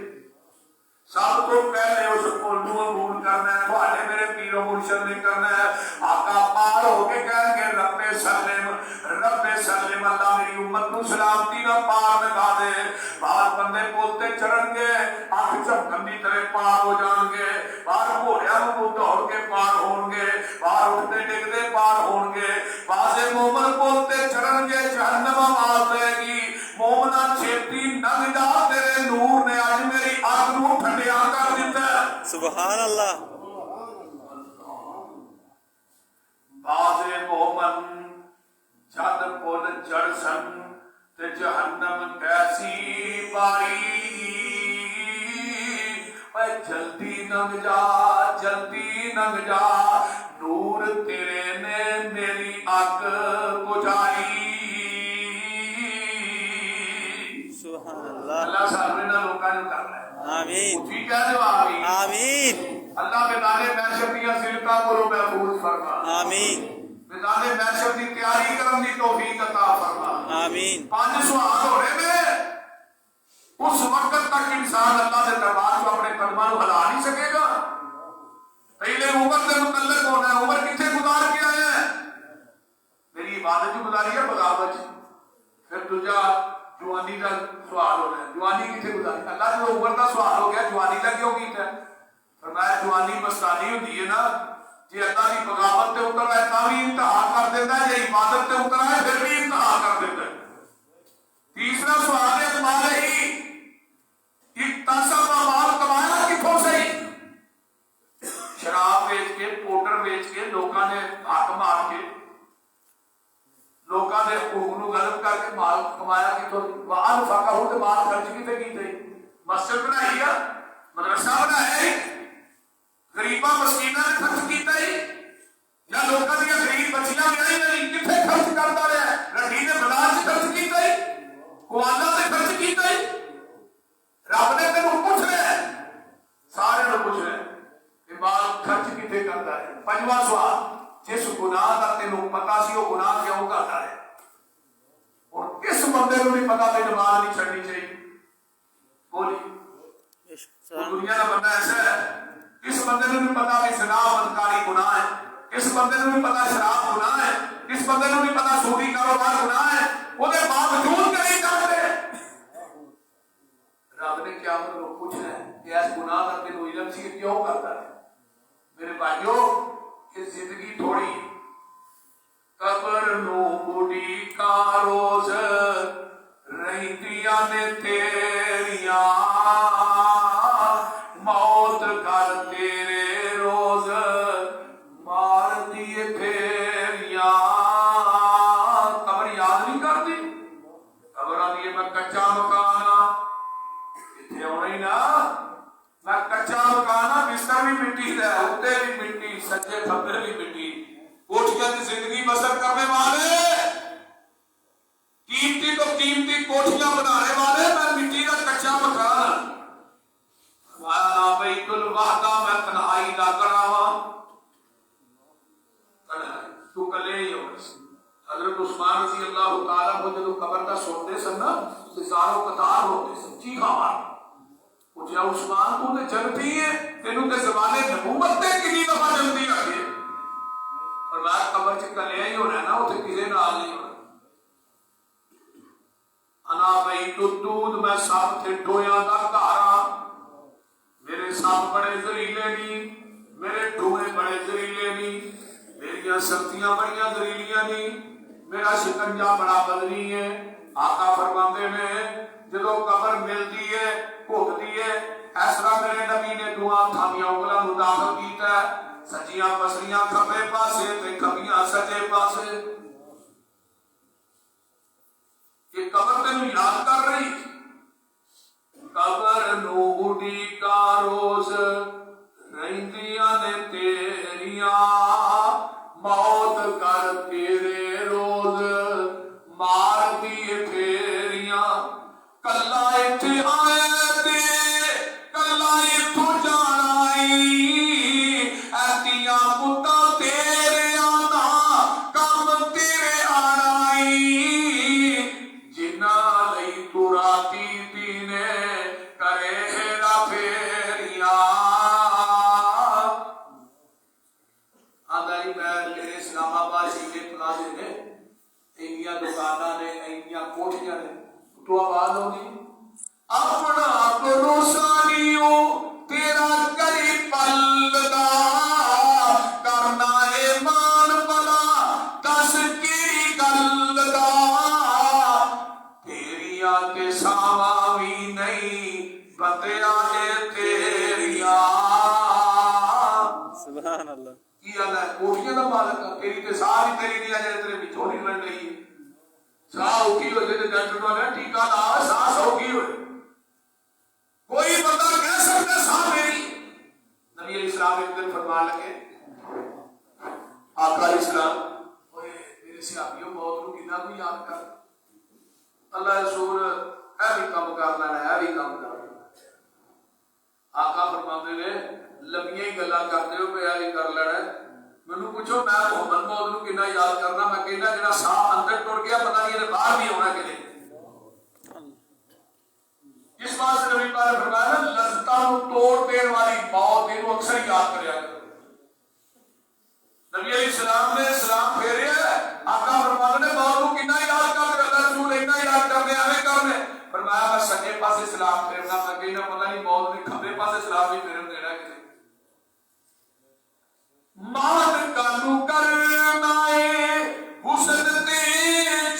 سب کو پہلے اس پل نو عبور کرنا ہے تھوڑے میرے پیر و مرشد نے کرنا ہے آقا پار ہو کے کہہ کے رب سلم اللہ میری امت کو سلامتی نہ پار لگا دے بعد بندے بولتے چڑھن گے آنکھ چمکن دی طرح پار ہو جان گے باہر گھوڑیاں کو دوڑ کے پار ہون گے باہر اٹھتے ڈگتے پار ہون گے بعض مومن بولتے چڑھن گے جہنم آواز دے گی مومنا چھیتی ننگ جا تیرے نور نے آج میری آگ نو ٹھنڈیا کر دیتا ہے سبحان اللہ بعض مومن جد پل چڑھ سن تے جہنم کیسی باری اے جلدی ننگ جا نور تیرے نے میری اگ بجھائی سبحان اللہ اللہ صاحب نے لوکاں نوں کرنا ہے آمین اٹھی کہہ دو آمین آمین اللہ میدان محشر دیاں صورتاں کو محفوظ فرما آمین میدان محشر دی تیاری کرن دی توفیق عطا فرما آمین 5 سوال ہو رہے میں اس وقت تک انسان اللہ سے دربار کو اپنے قدموں کو ہلا نہیں سکے گا پہلے عمر سے متعلق ہونا ہے عمر کتنے گزار کے آئے ہیں میری عبادت جو گزاری ہے بغاوت پھر دوسرا جوانی کا سوال ہونا ہے جوانی کتنے گزاری اللہ جو عمر کا سوال ہو گیا جوانی کا کیوں کیتا ہے فرمایا جوانی مستانی ہوتی ہے نا جی اللہ کی بغاوت تے اتر آئے تا بھی امتحان کر دیتا ہے جی عبادت تے اتر آئے پھر بھی امتحان کر دیتا ہے تیسرا سوال ہے تمہارے ہی اکتسب مال کمایا کتوں سے شراب بیچ کے پوڈر بیچ کے لوگوں نے ہاتھ مار کے لوگوں نے حقوق نو غلط کر کے مال کمایا کتوں مال فاقہ ہو تے مال خرچ کیتے کیتے مسجد بنائی ہے مدرسہ بنایا ہے غریباں مسکیناں نے خرچ کیتا ہے یا لوگوں دی غریب بچیاں ویاہی نہیں کتنے خرچ کرتا رہا رڈی نے بازار سے خرچ کیتا ہے کوالہ سے خرچ کیتا ہے رب نے تینوں پوچھ رہا ہے سارے لوگ پوچھ رہے ہیں کہ مال خرچ کتنے کرتا ہے 5واں سوال جس گناہ کا تینوں پتا سی وہ گناہ کیوں کرتا ہے اور کس بندے کو بھی پتا کہ نماز نہیں چھڑنی چاہیے بولی دنیا کا بندہ ایسا ہے اس بندے کو بھی پتا کہ زنا بدکاری گناہ ہے اس بندے کو بھی پتا شراب گناہ ہے اس بندے کو بھی پتا سودی کاروبار گناہ ہے وہ باوجود نہیں کرتے رب نے کیا مطلب پوچھنا ہے کہ ایس گناہ کا تینوں علم سی کیوں کرتا ہے میرے بھائیو یہ زندگی تھوڑی قبر نو بڑی کا روز رہندیاں نے تیریاں موت کر تیرے روز مار دیے پھیریاں قبر یاد نہیں کرتی قبر آدھی میں کچا مکانا اتنے ہونا ہی نا میں کچا مکانا بستر بھی مٹی ہے اتنے بھی مٹی سچے کھبر بھی مٹی کوٹھیاں کی زندگی بسر کرنے والے قیمتی تو قیمتی کوٹھیاں بنانے والے میں مٹی کا کچا مکان بیت الوحدہ میں تنہائی نہ کراوا تو کلے ہی ہو حضرت عثمان رضی اللہ تعالیٰ کو جب قبر کا سوتے سن نا ہزاروں قطار ہوتے سن چیخا مار پوچھا عثمان تو نے جلدی ہے تینوں تے زمانے نبوت تے کتنی دفعہ جلدی رکھے فرمایا قبر چ کلے ہی ہونا ہے نا اتنے کسی نال نہیں ہونا دے ٹویاں دا گھارا میرے سانپ بڑے زہریلے نہیں میرے ٹوئے بڑے زہریلے نہیں میری سختیاں بڑیاں زہریلیاں نہیں میرا شکنجا بڑا بدنی ہے آقا فرماتے ہیں جدو قبر ملتی ہے بھگتی ہے اس طرح میرے نبی نے دعا تھامیاں انگلاں نوں داخل کیتا ہے سجیاں پسلیاں کھبے پاسے تے کھبیاں سجے پاسے یہ قبر تینوں یاد کر رہی قبر نوڑی کا روز رہندیاں نے تیریاں موت کر تیرے روز مار دیے پھیریاں کلا ایتھے آئے تے کلا ایتھوں جانائی ایتیاں پتا تیرے آنا کام تیرے آنائی جنہ لئی تو راتی دینے کرے ہیرا پھیریاں آدھائی میں میرے اسلام آباد شیلے پلازے نے انگیاں دکانہ نے انگیاں کوٹیاں نے تو آواز ہوگی اپنا بروسانیوں تیرا کری پلدا کرنا ایمان بلا دس کی گلدا تیریاں کے ساواں بھی نہیں بندیاں نے تیریاں سبحان اللہ کی آدھا ہے کوٹیاں دا مالک تیری تے ساری تیری نہیں آجائے تیرے بچھوڑی بن رہی ہے ساہ اوکی ہوئے تھے ڈاکٹر کو آگیا ٹھیکہ لا ساہ سوکی ہوئے کوئی بندہ کہہ سکتا ساہ میری نبی علیہ السلام ایک دن فرمان لگے آقا علیہ السلام میرے صحابیوں موت کو کتنا کوئی یاد کر اللہ رسول اے بھی کم کرنا ہے اے بھی کم کرنا آقا فرماتے نے لمبیاں ہی گلا کرتے ہو پہ اے بھی کر لینا ہے مینوں پوچھو میں محمد موت کو کتنا یاد کرنا میں کہنا جڑا ساہ اندر ٹر گیا پتہ نہیں یہ باہر بھی ہونا کہ نہیں اس بات سے نبی پاک نے فرمایا لذتاں نوں توڑ دین والی موت اینو اکثر یاد کریا کرو نبی علیہ السلام نے سلام پھیریا آقا فرماتے نے موت کو کتنا یاد کر اللہ رسول اتنا یاد کرنے ایویں کرنے فرمایا میں سجے پاسے سلام پھیرنا میں کہنا پتہ نہیں موت نے کھبے پاسے سلام بھی پھیرن دینا کہ مان کانو کرنا ہے حسن تے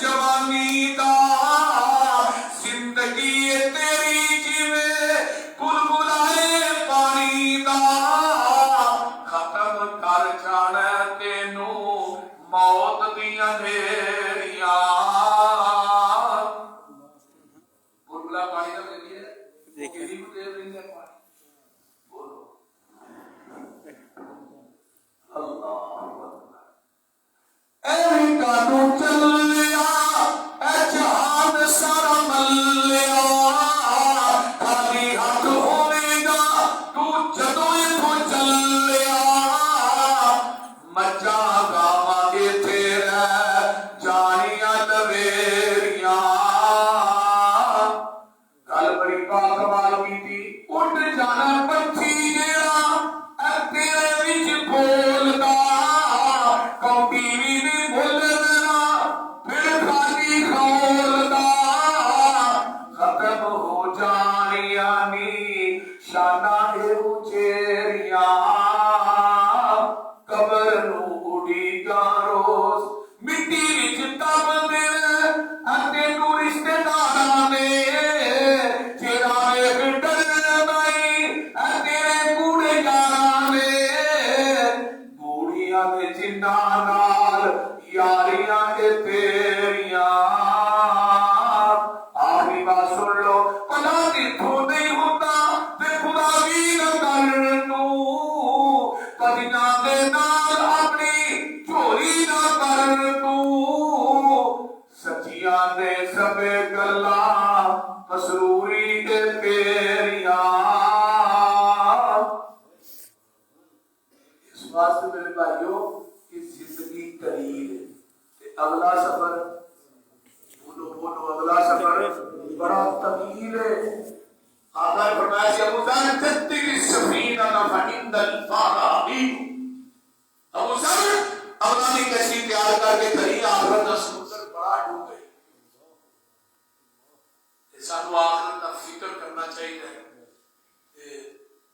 جوانی دا زندگی تیری جیوے بلبلائے پانی دا ختم کر جانا تینوں موت دیاں اندھیریاں بلبلا پانی دا دے ہے کیڑی کو دے رہی ہے پانی بولو اے کانو چل لیا اے جہان سارا مل لیا خالی ہاتھ ہوئے گا تو جدوں اتھوں چل لیا مجا گاواں ایتھے رہ جانیاں لویریاں گل بڑی باکمال کیتی اٹھ جانا پنچھی جیڑا اے تیرے وچ بولدا کمپی وی نہیں بولنا پھر خالی کھولدا ختم ہو جانیاں نی شاناں اے اچیریاں قبر نوں اڑی گا روز مٹی وچ دب دے اتے نوں رشتے داراں نے جیڑا ایک ڈر نہیں تیرے کوڑے یاراں نے بوڑیاں دے جنہاں نال یاریاں اے تیریاں آخری بات سن لو پلا جتھوں نہیں ہوندا تے خدا بھی نہ کر تو پدیاں دے نال اپنی چوری نہ کر تو سچیاں دے سبے گلاں مسروری اے تیریاں اس واسطے میرے بھائیوں کہ زندگی قلیل ہے اگلا سفر بولو بولو اگلا سفر بڑا طویل ہے آقا نے فرمایا کہ ابو ذر تتقی السفینہ فعند الفارابی ابو ذر اپنا بھی کشتی تیار کر کے کہیں آخرت کا سمندر بڑا ڈوب گئی سانو آخرت کا فکر کرنا چاہیے،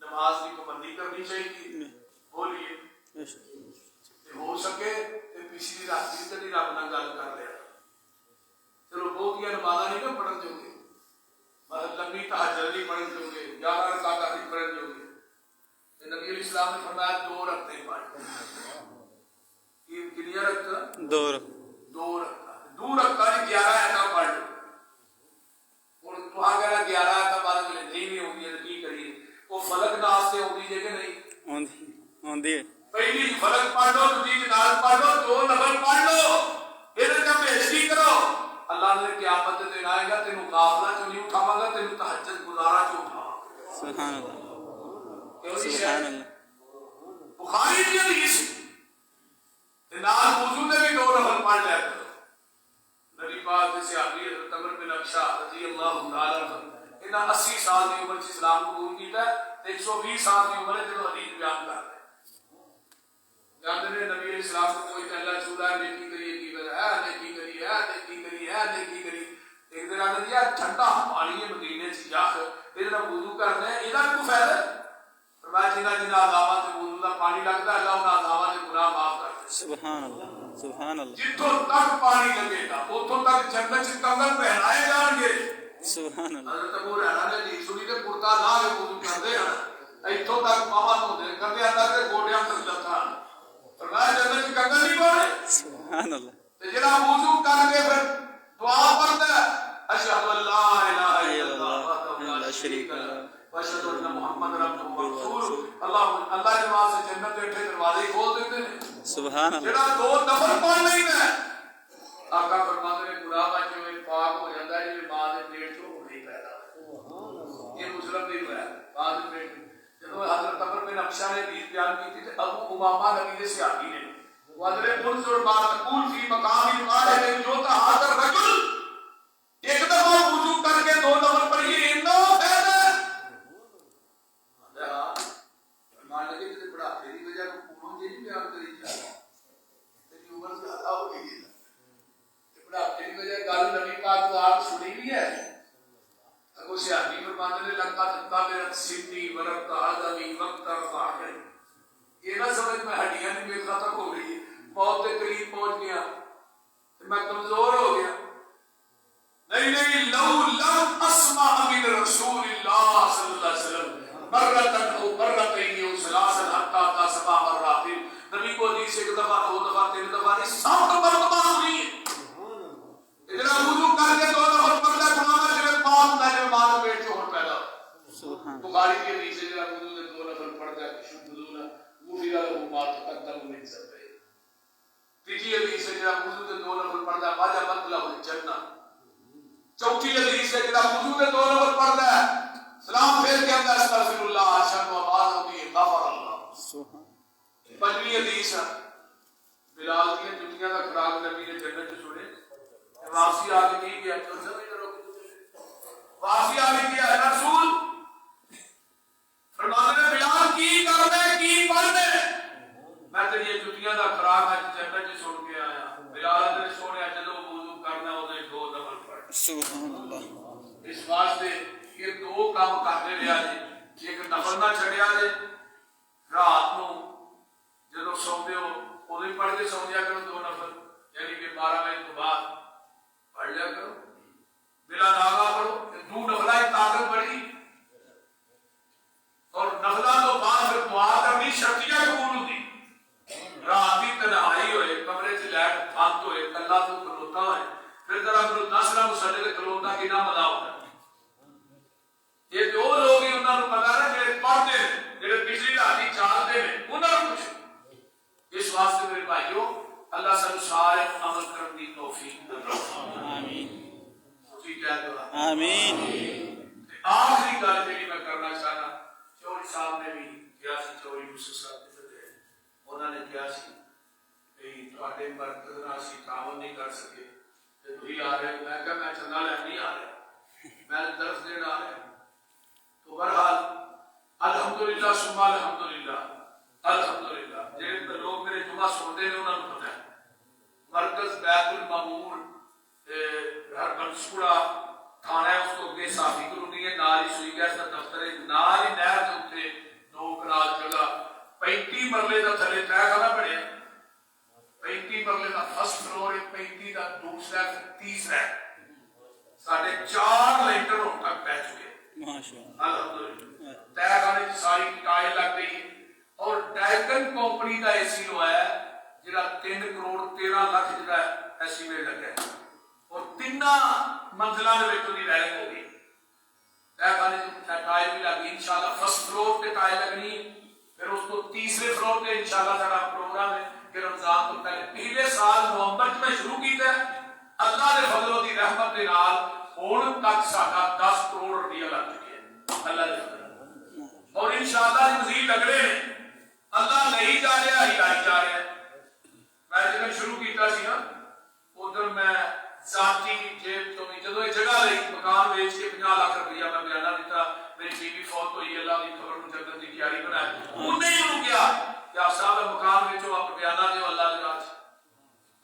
نماز کی پابندی کرنی چاہیے. بولیے ہو سکے تو پچھلی رات کدی رب نال گل کر لیا. چلو بہت نمازاں نہیں نا پڑھن جو گے، مطلب لمبی تہجد نہیں پڑھن جو گے، 11 رکعتاں نہیں پڑھن جو گے. نبی علیہ السلام نے فرمایا 2 رکعتیں پڑھ. کنیا رکعت؟ 2 رکعتاں 11 آیتاں پڑھ لو. ہن تو اگر 11 آیتاں بعد میں نہیں ہوندی تو کی کریے؟ وہ فلک ناس سے ہوندی ہے کہ نہیں؟ ہوندی ہے. پہلی فلک پڑھ لو، دوسری نال پڑھ لو، 2 نفل پڑھ لو، یہ کا بےزتی کرو. اللہ نے قیامت دن آئے گا، تینوں غافلہ چوں نہیں اٹھاواں گا، تینوں تہجد گزارا چوں اٹھاواں گا. سبحان اللہ سبحان اللہ. بخاری کی حدیث نال وضو دے بھی 2 نفل پڑھ لیا کرو. نبی پاک کے صحابی حضرت عمر بن ابشا رضی اللہ تعالی عنہ، انہاں 80 سال کی عمر چ اسلام قبول کیتا ہے، 120 سال کی عمر جب حدیث بیان کرتے جانتے ہیں. نبی علیہ السلام کو کوئی پہلا چھوڑا ہے، نیکی کریے کی ہے، نیکی کریے ہے، نیکی کریے ہے، نیکی کریے. ایک دن آنے دیا ٹھنڈا پانی ہے مدینے سے جا کر پھر نہ وضو کرنا ہے، یہ کو فائدہ ہے. فرمایا جنہ عذابات سے وضو کا پانی لگتا ہے، اللہ انہاں عذابات سے گناہ معاف کر دے. سبحان اللہ سبحان اللہ. جتوں تک پانی لگے گا اتوں تک جنت سے کنگن پہنائے جان گے. سبحان اللہ. حضرت ابو ہریرہ نے جی سنی تے کرتا لا کے وضو کرتے ہیں، ایتھوں تک پاواں دھوندے کدے اندر تے گوڈیاں تک لتاں. فرمایا جنت سے کنگن نہیں پانے. سبحان اللہ. تے جڑا وضو کر کے پھر دعا پڑھتا ہے، اشہد ان لا الہ الا اللہ وحدہ لا شریک لہ واشہد ان محمد رسول رسول اللہ. اللہ کے واسطے جنت کے اٹھے دروازے کھول دیتے ہیں. سبحان اللہ. جڑا 2 نفل پڑھ لینا ہے، آقا فرماتے ہیں گناہ بچ ہوئے پاک ہو جاتا ہے، جی ماں کے پیٹ چوں نہیں پیدا. یہ مسلم نہیں ہوا ہے ماں کے پیٹ. جب حضرت عمر بن ابشا نے حدیث بیان کی تھی تو ابو امامہ نبی کے صحابی نے حضرت انظر ما تقول فی مقام واحد جو تحاضر رجل، ایک دفعہ وضو کر کے 2 نفل پڑھیے اتنا فائدہ ہے. مان لگے کہ بڑھاپے کی وجہ کو پوروں جی نہیں بیان کری جائے، تیری عمر زیادہ ہو گئی ہے، بڑھاپے کی وجہ گل نبی پاک کو آپ سنی بھی ہے. اگو صحابی فرماتے ہیں لقد طالت سنی ورقت عظمی وقت رفع گئی. یہ نہ سمجھ میں ہڈیاں نہیں بھی ختم ہو گئی ہے، موت کے قریب پہنچ گیا، میں کمزور ہو گیا. نہیں نہیں، لو لم اسمع من رسول اللہ صلی اللہ علیہ وسلم مرتن او مرتین او ثلاثا حتی تسبع مرات. نبی کو حدیث 1 دفعہ 2 دفعہ 3 دفعہ نہیں 7 مرتبہ سنی ہے. اتنا وضو کر کے 2 نفل پڑھتا گناہ جب پاک نہ جب ماں پیٹ سے ہون پیدا. بخاری کی حدیث ہے جڑا وضو سے 2 نفل پڑھتا ہے شد وضو غفر له ما تقدم من ذنبه. تیسری حدیث ہے جڑا وضو سے 2 نفل پڑھتا ہے وجبت له الجنہ. چوتھی حدیث ہے جڑا وضو سے 2 نفل پڑھتا ہے سلام پھیر کے اندر استغفر اللہ اشهد و بعد بھی غفر اللہ. پنجویں حدیث ہے بلال کی جوتیاں کا خراق نبی نے جنت سے چھوڑے. واپسی آ کے کی کیا واپسی آ کے کیا رسول فرماتے ہیں بلال کی کرنے کی پڑھنے میں تیری جوتیاں کا خراق ہے جنت سے چھوڑ کے آیا. بلال نے سونے جدو وضو کرنا وہ 2 نفل پڑھ. سبحان اللہ. اس واسطے یہ 2 کام کرتے رہا جی. ایک نفل نہ چھڑیا جی، رات نو جدو سوندے ہو ادو پڑھ کے سو جا کرو 2 نفل، یعنی کہ 12 بجے تو بعد پڑھ لیا کرو، بلا ناغا پڑھو. 2 نفلہ کی طاقت بڑی اور نفلہ تو بعد پھر دعا کرنی شرطیہ قبول ہوتی. رات کی تنہائی ہوئے، کمرے سے لائٹ بند ہوئے، کلا تو کھلوتا ہوئے، پھر ذرا دس نہ مسلے کے کھلوتا کی نہ مزہ ہوتا ہے. یہ جو لوگ ہیں انہوں نے پتا ہے جڑے پڑھتے ہیں جڑے پچھلی رات چالتے ہیں انہوں نے کچھ. اس واسطے میرے بھائیو اللہ سب سارے عمل کرنے کی توفیق دے. آمین آمین. آخری گل جی میں کرنا چاہنا، چوری صاحب نے بھی کیا سی، چوری مصر انہوں نے کیا سی کہ مرکز نہ اسی تعاون نہیں کر سکے تھی آ رہے. میں کہا میں چندہ لے نہیں آ رہا، میں درس دینا آ رہا. تو بہرحال الحمدللہ ثم الحمدللہ الحمدللہ جڑے لوگ میرے جمعہ سنتے ہیں انہوں نے پتہ ہے مرکز بیت المعمور ہر منصورہ تھانہ ہے اس کو اگے صافی کالونی ہے نال ہی سوئی گیس کا دفتر ہے نال ہی نہر کے اتنے 2 کنال جگہ 35 مرلے کا تھلے تہ خانہ بنیا 35 مرلے کا فرسٹ فلور ہے 35 کا دوسرا تیسرا ہے ساڑھے 4 لینٹر ہوں تک پہ چکے ماشاءاللہ الحمدللہ تہ خانے کی ساری ٹائل لگ گئی اور ڈائکن کمپنی کا اے سی لوایا ہے جڑا 3 کروڑ 13 لاکھ جڑا ایسٹیمیٹ لگا ہے اور 3 منزلوں کے وچ دی وائرنگ ہو گئی تہ خانے کی ٹائل بھی لگ گئی انشاءاللہ فرسٹ فلور تے ٹائل لگنی پھر اس کو تیسرے فلور تے انشاءاللہ سارا پروگرام ہے کہ رمضان تو پہلے پچھلے سال نومبر میں شروع کیتا ہے اللہ دے فضل و دی رحمت دے نال ہن تک ساڈا 10 کروڑ روپیہ لگ چکے ہیں اللہ دے فضل اور انشاءاللہ مزید اگلے نے اللہ نہیں جا رہا ہی لائی جا رہا ہے میں جب شروع کیتا سی نا ادھر میں ذاتی جیب تو جدو یہ جگہ لئی مکان بیچ کے 50 لاکھ روپیہ میں بیانہ دیتا میری بیوی فوت ہوئی اللہ کی خبر مجدد کی تیاری بنائے انہیں ہی رک گیا کہ آپ صاحب مکان بیچو آپ بیانہ دیو اللہ کے راج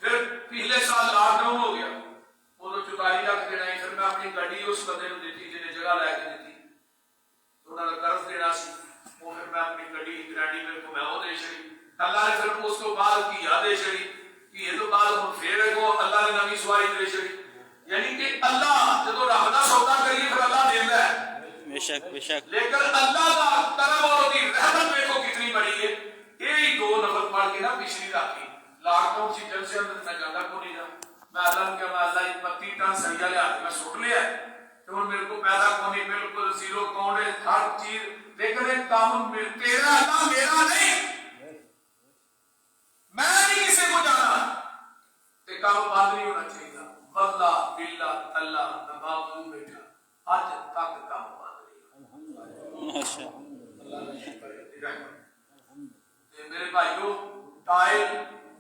پھر پچھلے سال لاک ڈاؤن ہو گیا وہ 44 لاکھ دینا ہی پھر میں اپنی گاڑی اس بندے کو دیتی جنہیں جگہ لے کے دیتی انہوں نے قرض دینا سی وہ پھر میں اپنی گاڑی گرانڈی میرے کو میں وہ دے چڑی اللہ نے پھر اس کو بعد کی یاد دے چڑی کہ یہ تو بعد ہم پھر کو اللہ نے نوی سواری دے چڑی یعنی کہ اللہ جب رب کا سودا کریے پھر اللہ دیتا ہے بے شک بے شک لیکن اللہ کا کرم اور دی رحمت دیکھو کتنی بڑی ہے یہی 2 نفر پڑھ کے نا پچھلی راتی لاکھ ڈاؤن سی جلسے اندر میں جانا کو نہیں جا میں اللہ نے کہا میں اللہ 32 ٹن سریا لے آتے میں سٹ لیا تو میرے کو پیدا کو نہیں بالکل زیرو کاؤنٹ ہے ہر چیز لیکن ایک کام تیرا اللہ میرا نہیں میں نہیں کسی کو جانا تے کام بند نہیں ہونا چاہیے واللہ باللہ اللہ نباب بیٹھا آج تک کام بند نہیں ماشاءاللہ میرے بھائیو ٹائل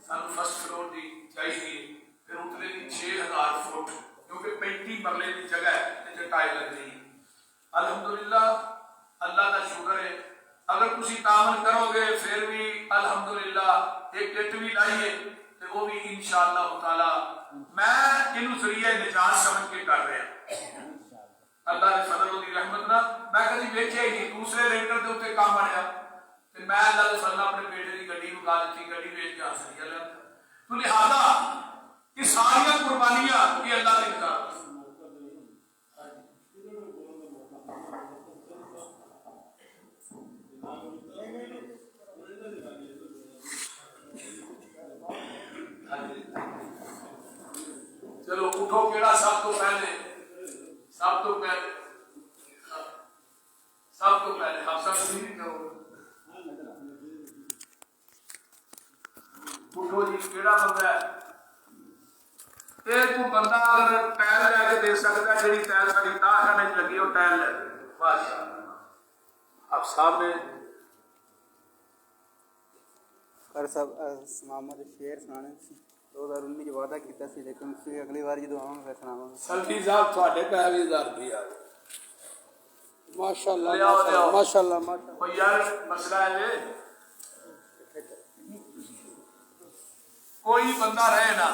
سانو فرسٹ فلور دی چاہیے پھر اتنے کی 6000 فٹ کیونکہ 35 مرلے کی جگہ ہے تے ٹائل لگ رہی الحمدللہ اللہ کا شکر ہے اگر تسی تعامل کرو گے پھر بھی الحمدللہ ایک کٹ بھی لائیے تے وہ بھی انشاءاللہ تعالی میں انہوں ذریعہ نجات سمجھ کے کر رہا ہوں اللہ نے فضل و دی رحمت نہ میں کبھی دیکھیا ہی نہیں دوسرے رینٹر دے اوپر کام بنیا تے میں اللہ دے فضل اپنے بیٹے دی گڈی مکا دیتی گڈی بیچ کے حاصل کیا تو لہذا یہ ساری قربانیاں یہ اللہ نے کہا چلو اٹھو کیڑا سب تو پہلے ہم سب نہیں کرو اٹھو جی کیڑا بندہ ہے ایک بندہ اگر ٹائل لے کے دے سکتا ہے جی ٹائل ساری داخلے لگی وہ ٹائل لے بادشاہ آپ سامنے پر سب محمد شیر سنانے 2019 وعدہ کیتا سی لیکن اسی اگلی بار جدو آواں پھر سناواں سلفی صاحب تھوڑے پہ 20000 روپیہ ماشاءاللہ ماشاءاللہ یار مسئلہ ہے کوئی بندہ رہے نا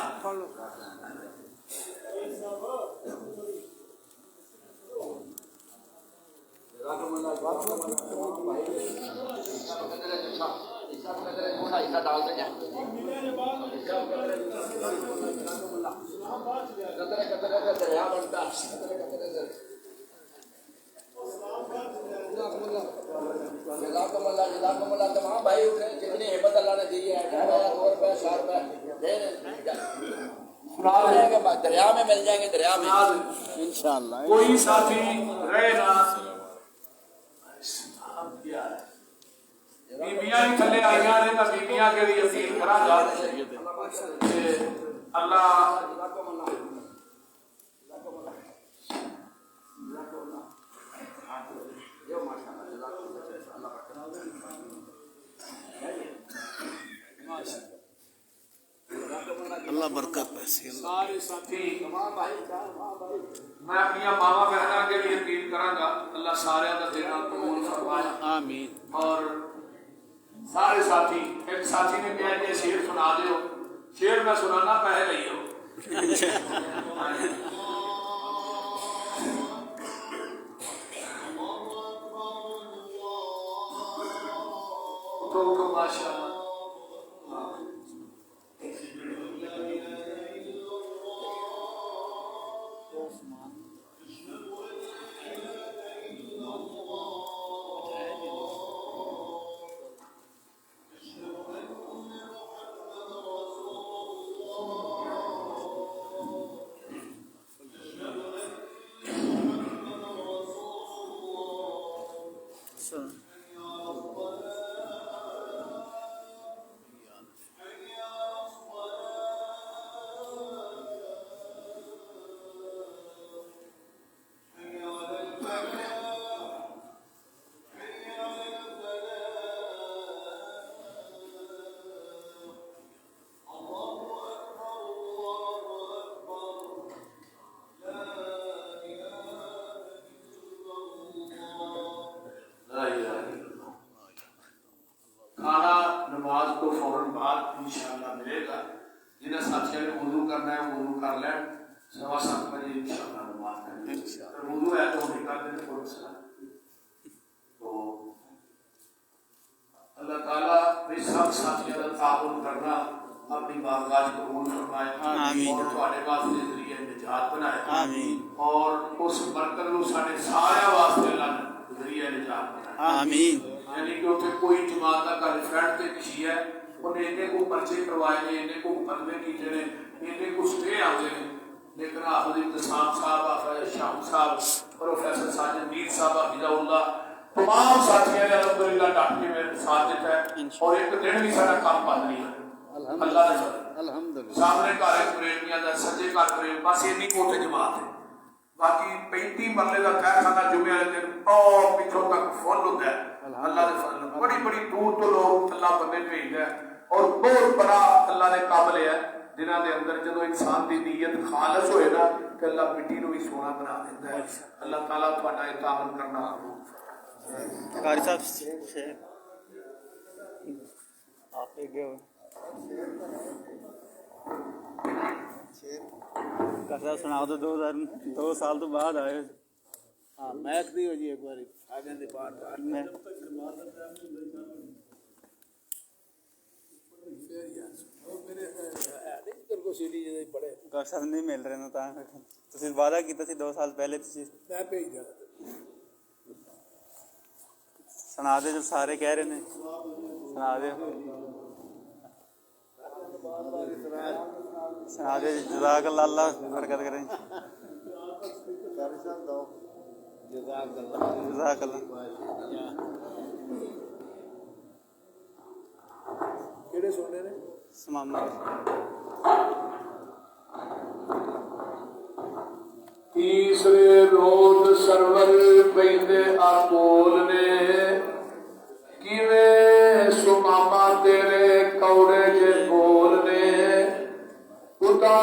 تمام بھائی جتنی ہمت اللہ نے دی ہے 2 روپے 4 روپے دریا میں مل جائیں گے دریا میں انشاءاللہ کوئی ساتھی رہے نا بیبیاں ہی تھلے آئیاں نے میں بیبیاں کے لیے اپیل کرا گا اللہ اللہ برکت پیسے سارے ساتھی میں اپنی ماما بہنوں کے لیے اپیل کرا گا اللہ سارے کا دینا قبول فرمائے آمین اور سارے ساتھی ایک ساتھی نے کہا کہ شعر سنا دیو شعر میں سنانا پہلے ہی ہو کرو ماشاءاللہ. کھانا نماز کو فوراً بعد انشاءاللہ ملے گا. جنہیں ساتھیوں نے وضو کرنا ہے وضو کر لیں. 7:15 بجے انشاءاللہ نماز کریں. اگر وضو ہے تو نہیں کر دیں کوئی مسئلہ. تو اللہ تعالیٰ بھی سب ساتھیوں کا تعاون کرنا اپنی بارگاہ قبول فرمائے اور تھوڑے واسطے ذریعہ نجات بنائے اور اس برکت کو سارے سارے واسطے اللہ ذریعہ نجات بنائے. آمین. یعنی کہ اتنے کوئی جماعت کا ریفرنٹ تے کسی ہے انہیں انہیں کو پرچے کروائے نے انہیں کو مقدمے کیتے نے انہیں کو سٹے آتے ہیں. لیکن حافظ ابتسام صاحب حافظ شاہ صاحب پروفیسر ساجد میر صاحب حفظہ اللہ تمام ساتھیوں نے الحمدللہ ڈٹ کے میرے ساتھ دیتا ہے اور ایک دن بھی سارا کام بند نہیں ہے. اللہ نے الحمدللہ سامنے گھر پریمیاں دا سجے گھر پریم بس اینی کوٹے جماعت ہے. باقی 35 مرلے کا خیر خانہ جمعے والے دن اور پیچھوں تک فل ہوتا ہے. اللہ نے فضل بڑی بڑی دور تو لوگ اللہ بندے بھیجتا ہے اور بہت بڑا اللہ نے کام لیا ہے جنہاں دے اندر جدو انسان دی نیت خالص ہوئے نا کہ اللہ مٹی نو بھی سونا بنا دیتا ہے. اللہ تعالیٰ تھوڑا تعاون کرنا قاری صاحب آپ ایک گئے قاری صاحب سناؤ تو 2 سال تو بعد آئے. ہاں میک دی ہو جی ایک باری آگے دی بات میں قاری صاحب نہیں مل رہے نا تسی وعدہ کیتا سی 2 سال پہلے تسی میں بھیج دیا سنا دے جو سارے کہہ رہے ہیں سنا دے سنا دے جزاک اللہ اللہ برکت کریں. جزاک اللہ. کیڑے سننے نے سمامہ تیسرے روز سرور پہندے آکول نے کیویں سماما تیرے کوڑے جے بول نے ادا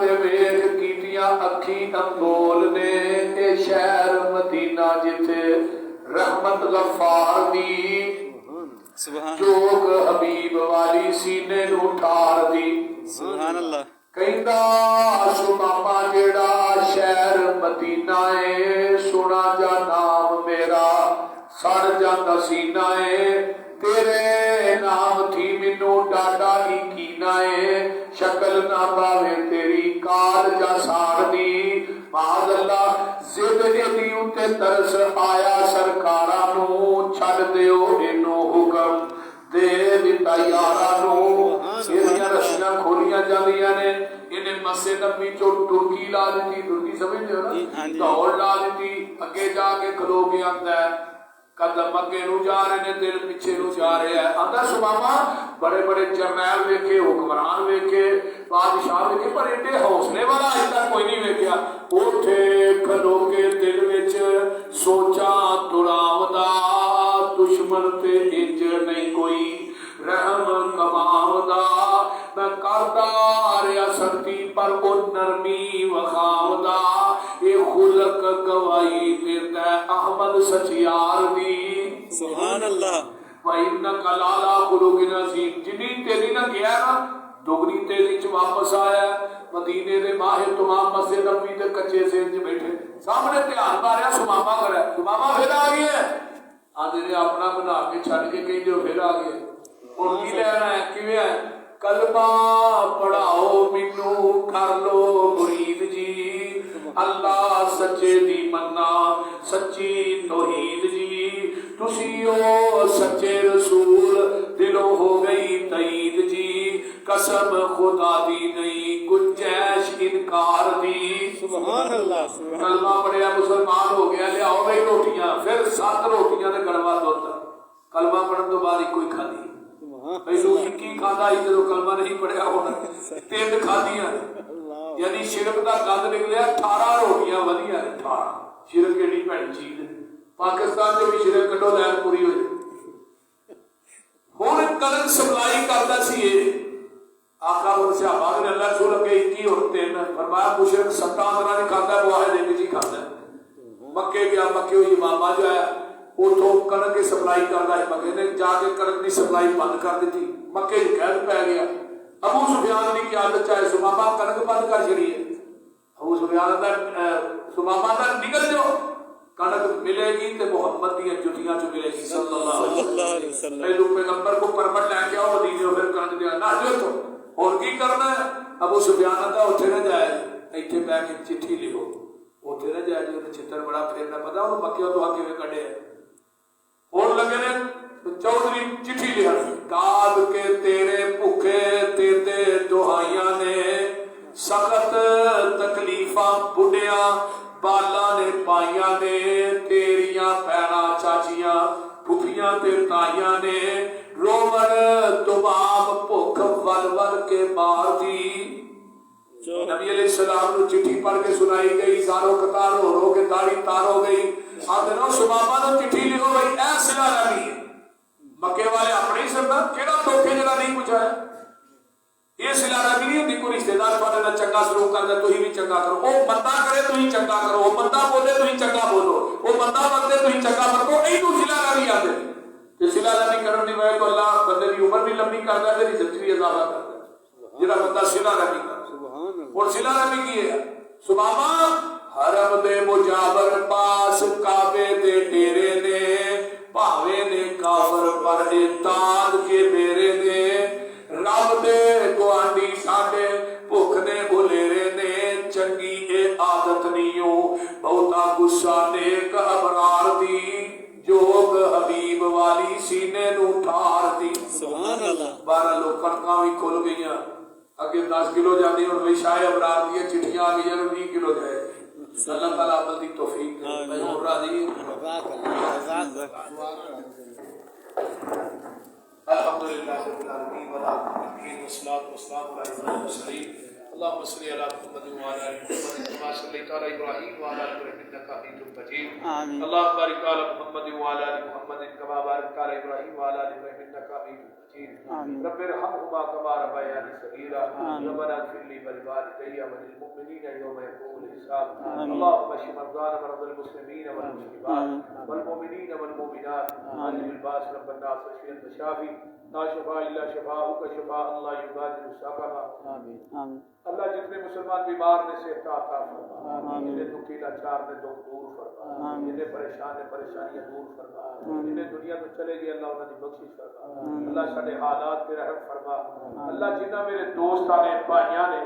تے ویکھ کیتیاں اکھی انگول نے اے شہر مدینہ جتے رحمت غفار دی سبحان چوک حبیب والی سینے نو ٹھار دی. سبحان اللہ. کہندا سماما جیڑا شہر مدینہ ہے سنا جا نام میرا سڑ جاندا سینہ ہے تیرے نام تھی مینوں ڈاڈا ہی کینا ہے شکل نہ پاوے تیری کال جا ساڑ دی. معاذ اللہ زد ایدی اتے ترس آیا سرکارا نو چھڑ دیو اینو حکم دے دیتا یارا نو. ایدیاں رسیاں کھولیاں جاندیاں نے انہیں مسجد نبی چو ترکی لا دیتی. ترکی سمجھ لو نا دور لا دیتی اگے جا کے کھلو کے آندا ہے قدم اگے نو جا رہے نے دل پیچھے نو جا رہے ہیں. آندا سماما بڑے بڑے جرنیل ویکھے حکمران ویکھے بادشاہ ویکھے پر ایڈے حوصلے والا اج تک کوئی نہیں ویکھیا. اوٹھے کھلو کے دل وچ سوچاں تراودا دشمن تے انج نہیں کوئی رحم کماودا میں کردا رہیا سختی پر او نرمی وخاودا اے خلق گواہی دیتا ہے احمد سچیار دی. سبحان اللہ. وَإِنَّكَ لَعَلَىٰ خُلُقٍ عَظِيمٍ. جنی تیری نہ گیا نا دگنی تیری چ واپس آیا مدینے دے ماہر تمام مسجد نبوی تے کچے سین چ بیٹھے سامنے دھیان ماریا سماما کرا سماما پھر آ گیا آدھے نے اپنا بنا کے چھڈ کے کہیں جو پھر آ گئے اور کی لینا ہے کیویں ہے کلمہ پڑھاؤ مینوں کر لو مرید جی اللہ سچے دی مننا سچی توحید جی تسی او سچے رسول دلوں ہو گئی تائید جی قسم خدا دی نہیں گنجائش انکار دی سبحان اللہ کلمہ پڑھیا مسلمان ہو گیا لے آؤ بھائی روٹیاں پھر 7 روٹیاں تے کڑوا دودھ کلمہ پڑھن تو بعد کوئی کھادی بھائی روٹی کی کھادا ہی جدو کلمہ نہیں پڑھیا ہونا 3 کھادیاں یعنی شرک دا گند نکلیا 18 روٹیاں ودیاں 18 شرک ایڈی بڑی چیز پاکستان جو بھی شرک کٹو لائن پوری ہوئی ہوں کلک سپلائی کرتا سی یہ آقا اور صحابہ نے اللہ رسول اگے 21 اور 3 فرمایا مشرک 17 طرح نہیں کھاتا ہے وہ واحد ایک چیز کھاتا ہے مکے گیا مکے ہوئی امامہ جو ہے اتوں کنک کی سپلائی کرتا ہے مکے نے جا کے کنک کی سپلائی بند کر دی مکے کی قید پی گیا ابو سفیان کی عادت چاہے سمامہ کنک بند کر چڑی ہے ابو سفیان کا سمامہ کا نکل جاؤ کنک ملے گی تو محمد دیا جتیاں چ ملے گی صلی اللہ علیہ وسلم پہلو پیغمبر کو پرمٹ لے کے آؤ مدینے پھر کنک دیا نہ جو تو اور کی کرنا ہے ابو سفیان کا اتنے نہ جائے اتنے بہ کے چٹھی لکھو اتنے نہ جائے جی چھتر بڑا پھیرنا پتا انہوں مکے تو آ کے کڈے اور لگے نے چودھری چٹھی لکھن داد کے تیرے بھوکے دیتے دہائیاں نے سخت تکلیفاں بڑھیاں بالا نے پائیاں نے تیریاں پیرا چاچیاں پھپھیاں تے تائیاں نے رومن تمام بھوک ول ول کے مار دی نبی علیہ السلام نے چٹھی پڑھ کے سنائی گئی زارو قطار ہو رو کے داڑھی تار ہو گئی آدھے نو سبابہ نے چٹھی لکھو بھائی اے سلا رہی ہے مکے والے اپنے ہی سننا کیڑا دھوکے جڑا نہیں پوچھا ہے یہ سلا رہی نہیں ہوتی کوئی رشتے دار تھوڑے نال چنگا سلوک کردا تو ہی بھی چنگا کرو وہ بندہ کرے تو ہی چنگا کرو وہ بندہ بولے تو ہی چنگا بولو وہ بندہ بندے تو ہی چنگا کرو اے تو سلا رہی آتے تے سلا رہی کرن دی وجہ تو اللہ بندے دی عمر بھی لمبی کردا ہے تے عزت بھی اضافہ کردا ہے جڑا بندہ سلا رہی کردا اور سلا رہی کی ہے سبحان حرم دے مجاور پاس کعبے دے ڈیرے نے پاوے نے کافر پر اعتاد کے میرے نے رب دے گوانڈی ساڈے بھوک نے بلیرے نے چنگی اے عادت نیو بہتا غصہ نیک ابرار دی جوگ حبیب والی سینے نو ٹھار دی سبحان اللہ 12 لوگ کڑکاں بھی کھل گئیاں اگے 10 کلو جاندی اور وی شاہ ابرار دی چٹھیاں آ گئیاں 20 کلو جائے اللہ تعالی عمل دی توفیق دے میں اور راضی الحمدللہ رب العالمین والصلاۃ والسلام علی المرسلین اللهم صل على محمد وعلى ال محمد كما صليت على ابراهيم وعلى ال ابراهيم انك حميد مجيد اللهم بارك على محمد وعلى ال محمد كما باركت على ابراهيم وعلى ال ابراهيم انك حميد مجيد رب ارحمهما كما ربياني صغيرا ربنا اغفر لي ولوالدي وللمؤمنين يوم يقوم الحساب اللهم اشف مرضانا ومرضى المسلمين والمسلمات والمؤمنين والمؤمنات عاجل الباس رب الناس واشف انت شافي لا شفاء الا شفاءك شفاء الله يغادر سقما آمين اللہ جتنے مسلمان بیمار نے صحت عطا فرما جنہیں دکھی لاچار نے دکھ دور فرما جنہیں پریشان نے پریشانیاں دور فرما جنہیں دنیا میں چلے گئے اللہ انہیں بخشش فرما اللہ سارے حالات پہ رحم فرما اللہ جنہ میرے دوستاں نے بھائیاں نے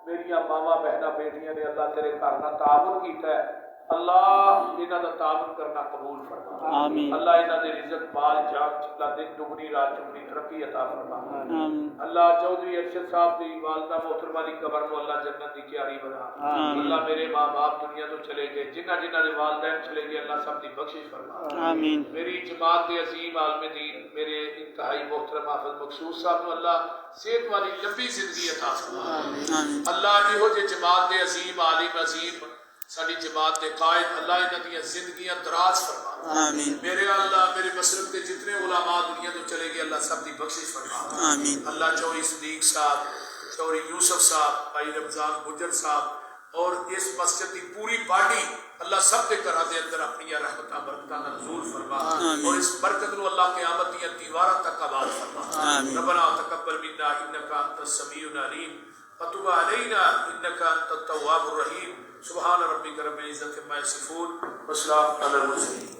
میریاں ماما بہناں بیٹیاں نے اللہ تیرے گھر نال تعاون کیتا ہے اللہ انہاں دا تعاون کرنا قبول فرما آمین اللہ انہاں دے رزق مال جان اللہ دن دگنی رات چگنی ترقی عطا فرما آمین اللہ چودھری ارشد صاحب دی والدہ محترمہ دی قبر نو اللہ جنت دی کیاری بنا آمین اللہ میرے ماں باپ دنیا تو چلے گئے جنہ جنہ دے والدین چلے گئے اللہ سب دی بخشش فرما آمین میری جماعت دے عظیم عالم دین میرے انتہائی محترم حافظ مقصود صاحب نو اللہ صحت والی لمبی زندگی عطا فرما آمین اللہ ایہو جے جماعت دے عظیم عالم عظیم ساری جماعت دے قائد اللہ انہاں دی زندگیاں دراز فرما آمین میرے اللہ میرے مسلک کے جتنے علماء دنیا تو چلے گئے اللہ سب دی بخشش فرما آمین اللہ چوری صدیق صاحب چوری یوسف صاحب بھائی رمضان گجر صاحب اور اس مسجد کی پوری باڈی اللہ سب کے گھراں دے اندر اپنی رحمتاں برکتاں نزول فرما اور اس برکت نو اللہ قیامت دی دیواراں تک آباد فرما ربنا تقبل منا انک انت السمیع العلیم وتب علینا انک انت التواب الرحیم سبحان ربک رب العزت عما یصفون وسلام علی المرسلین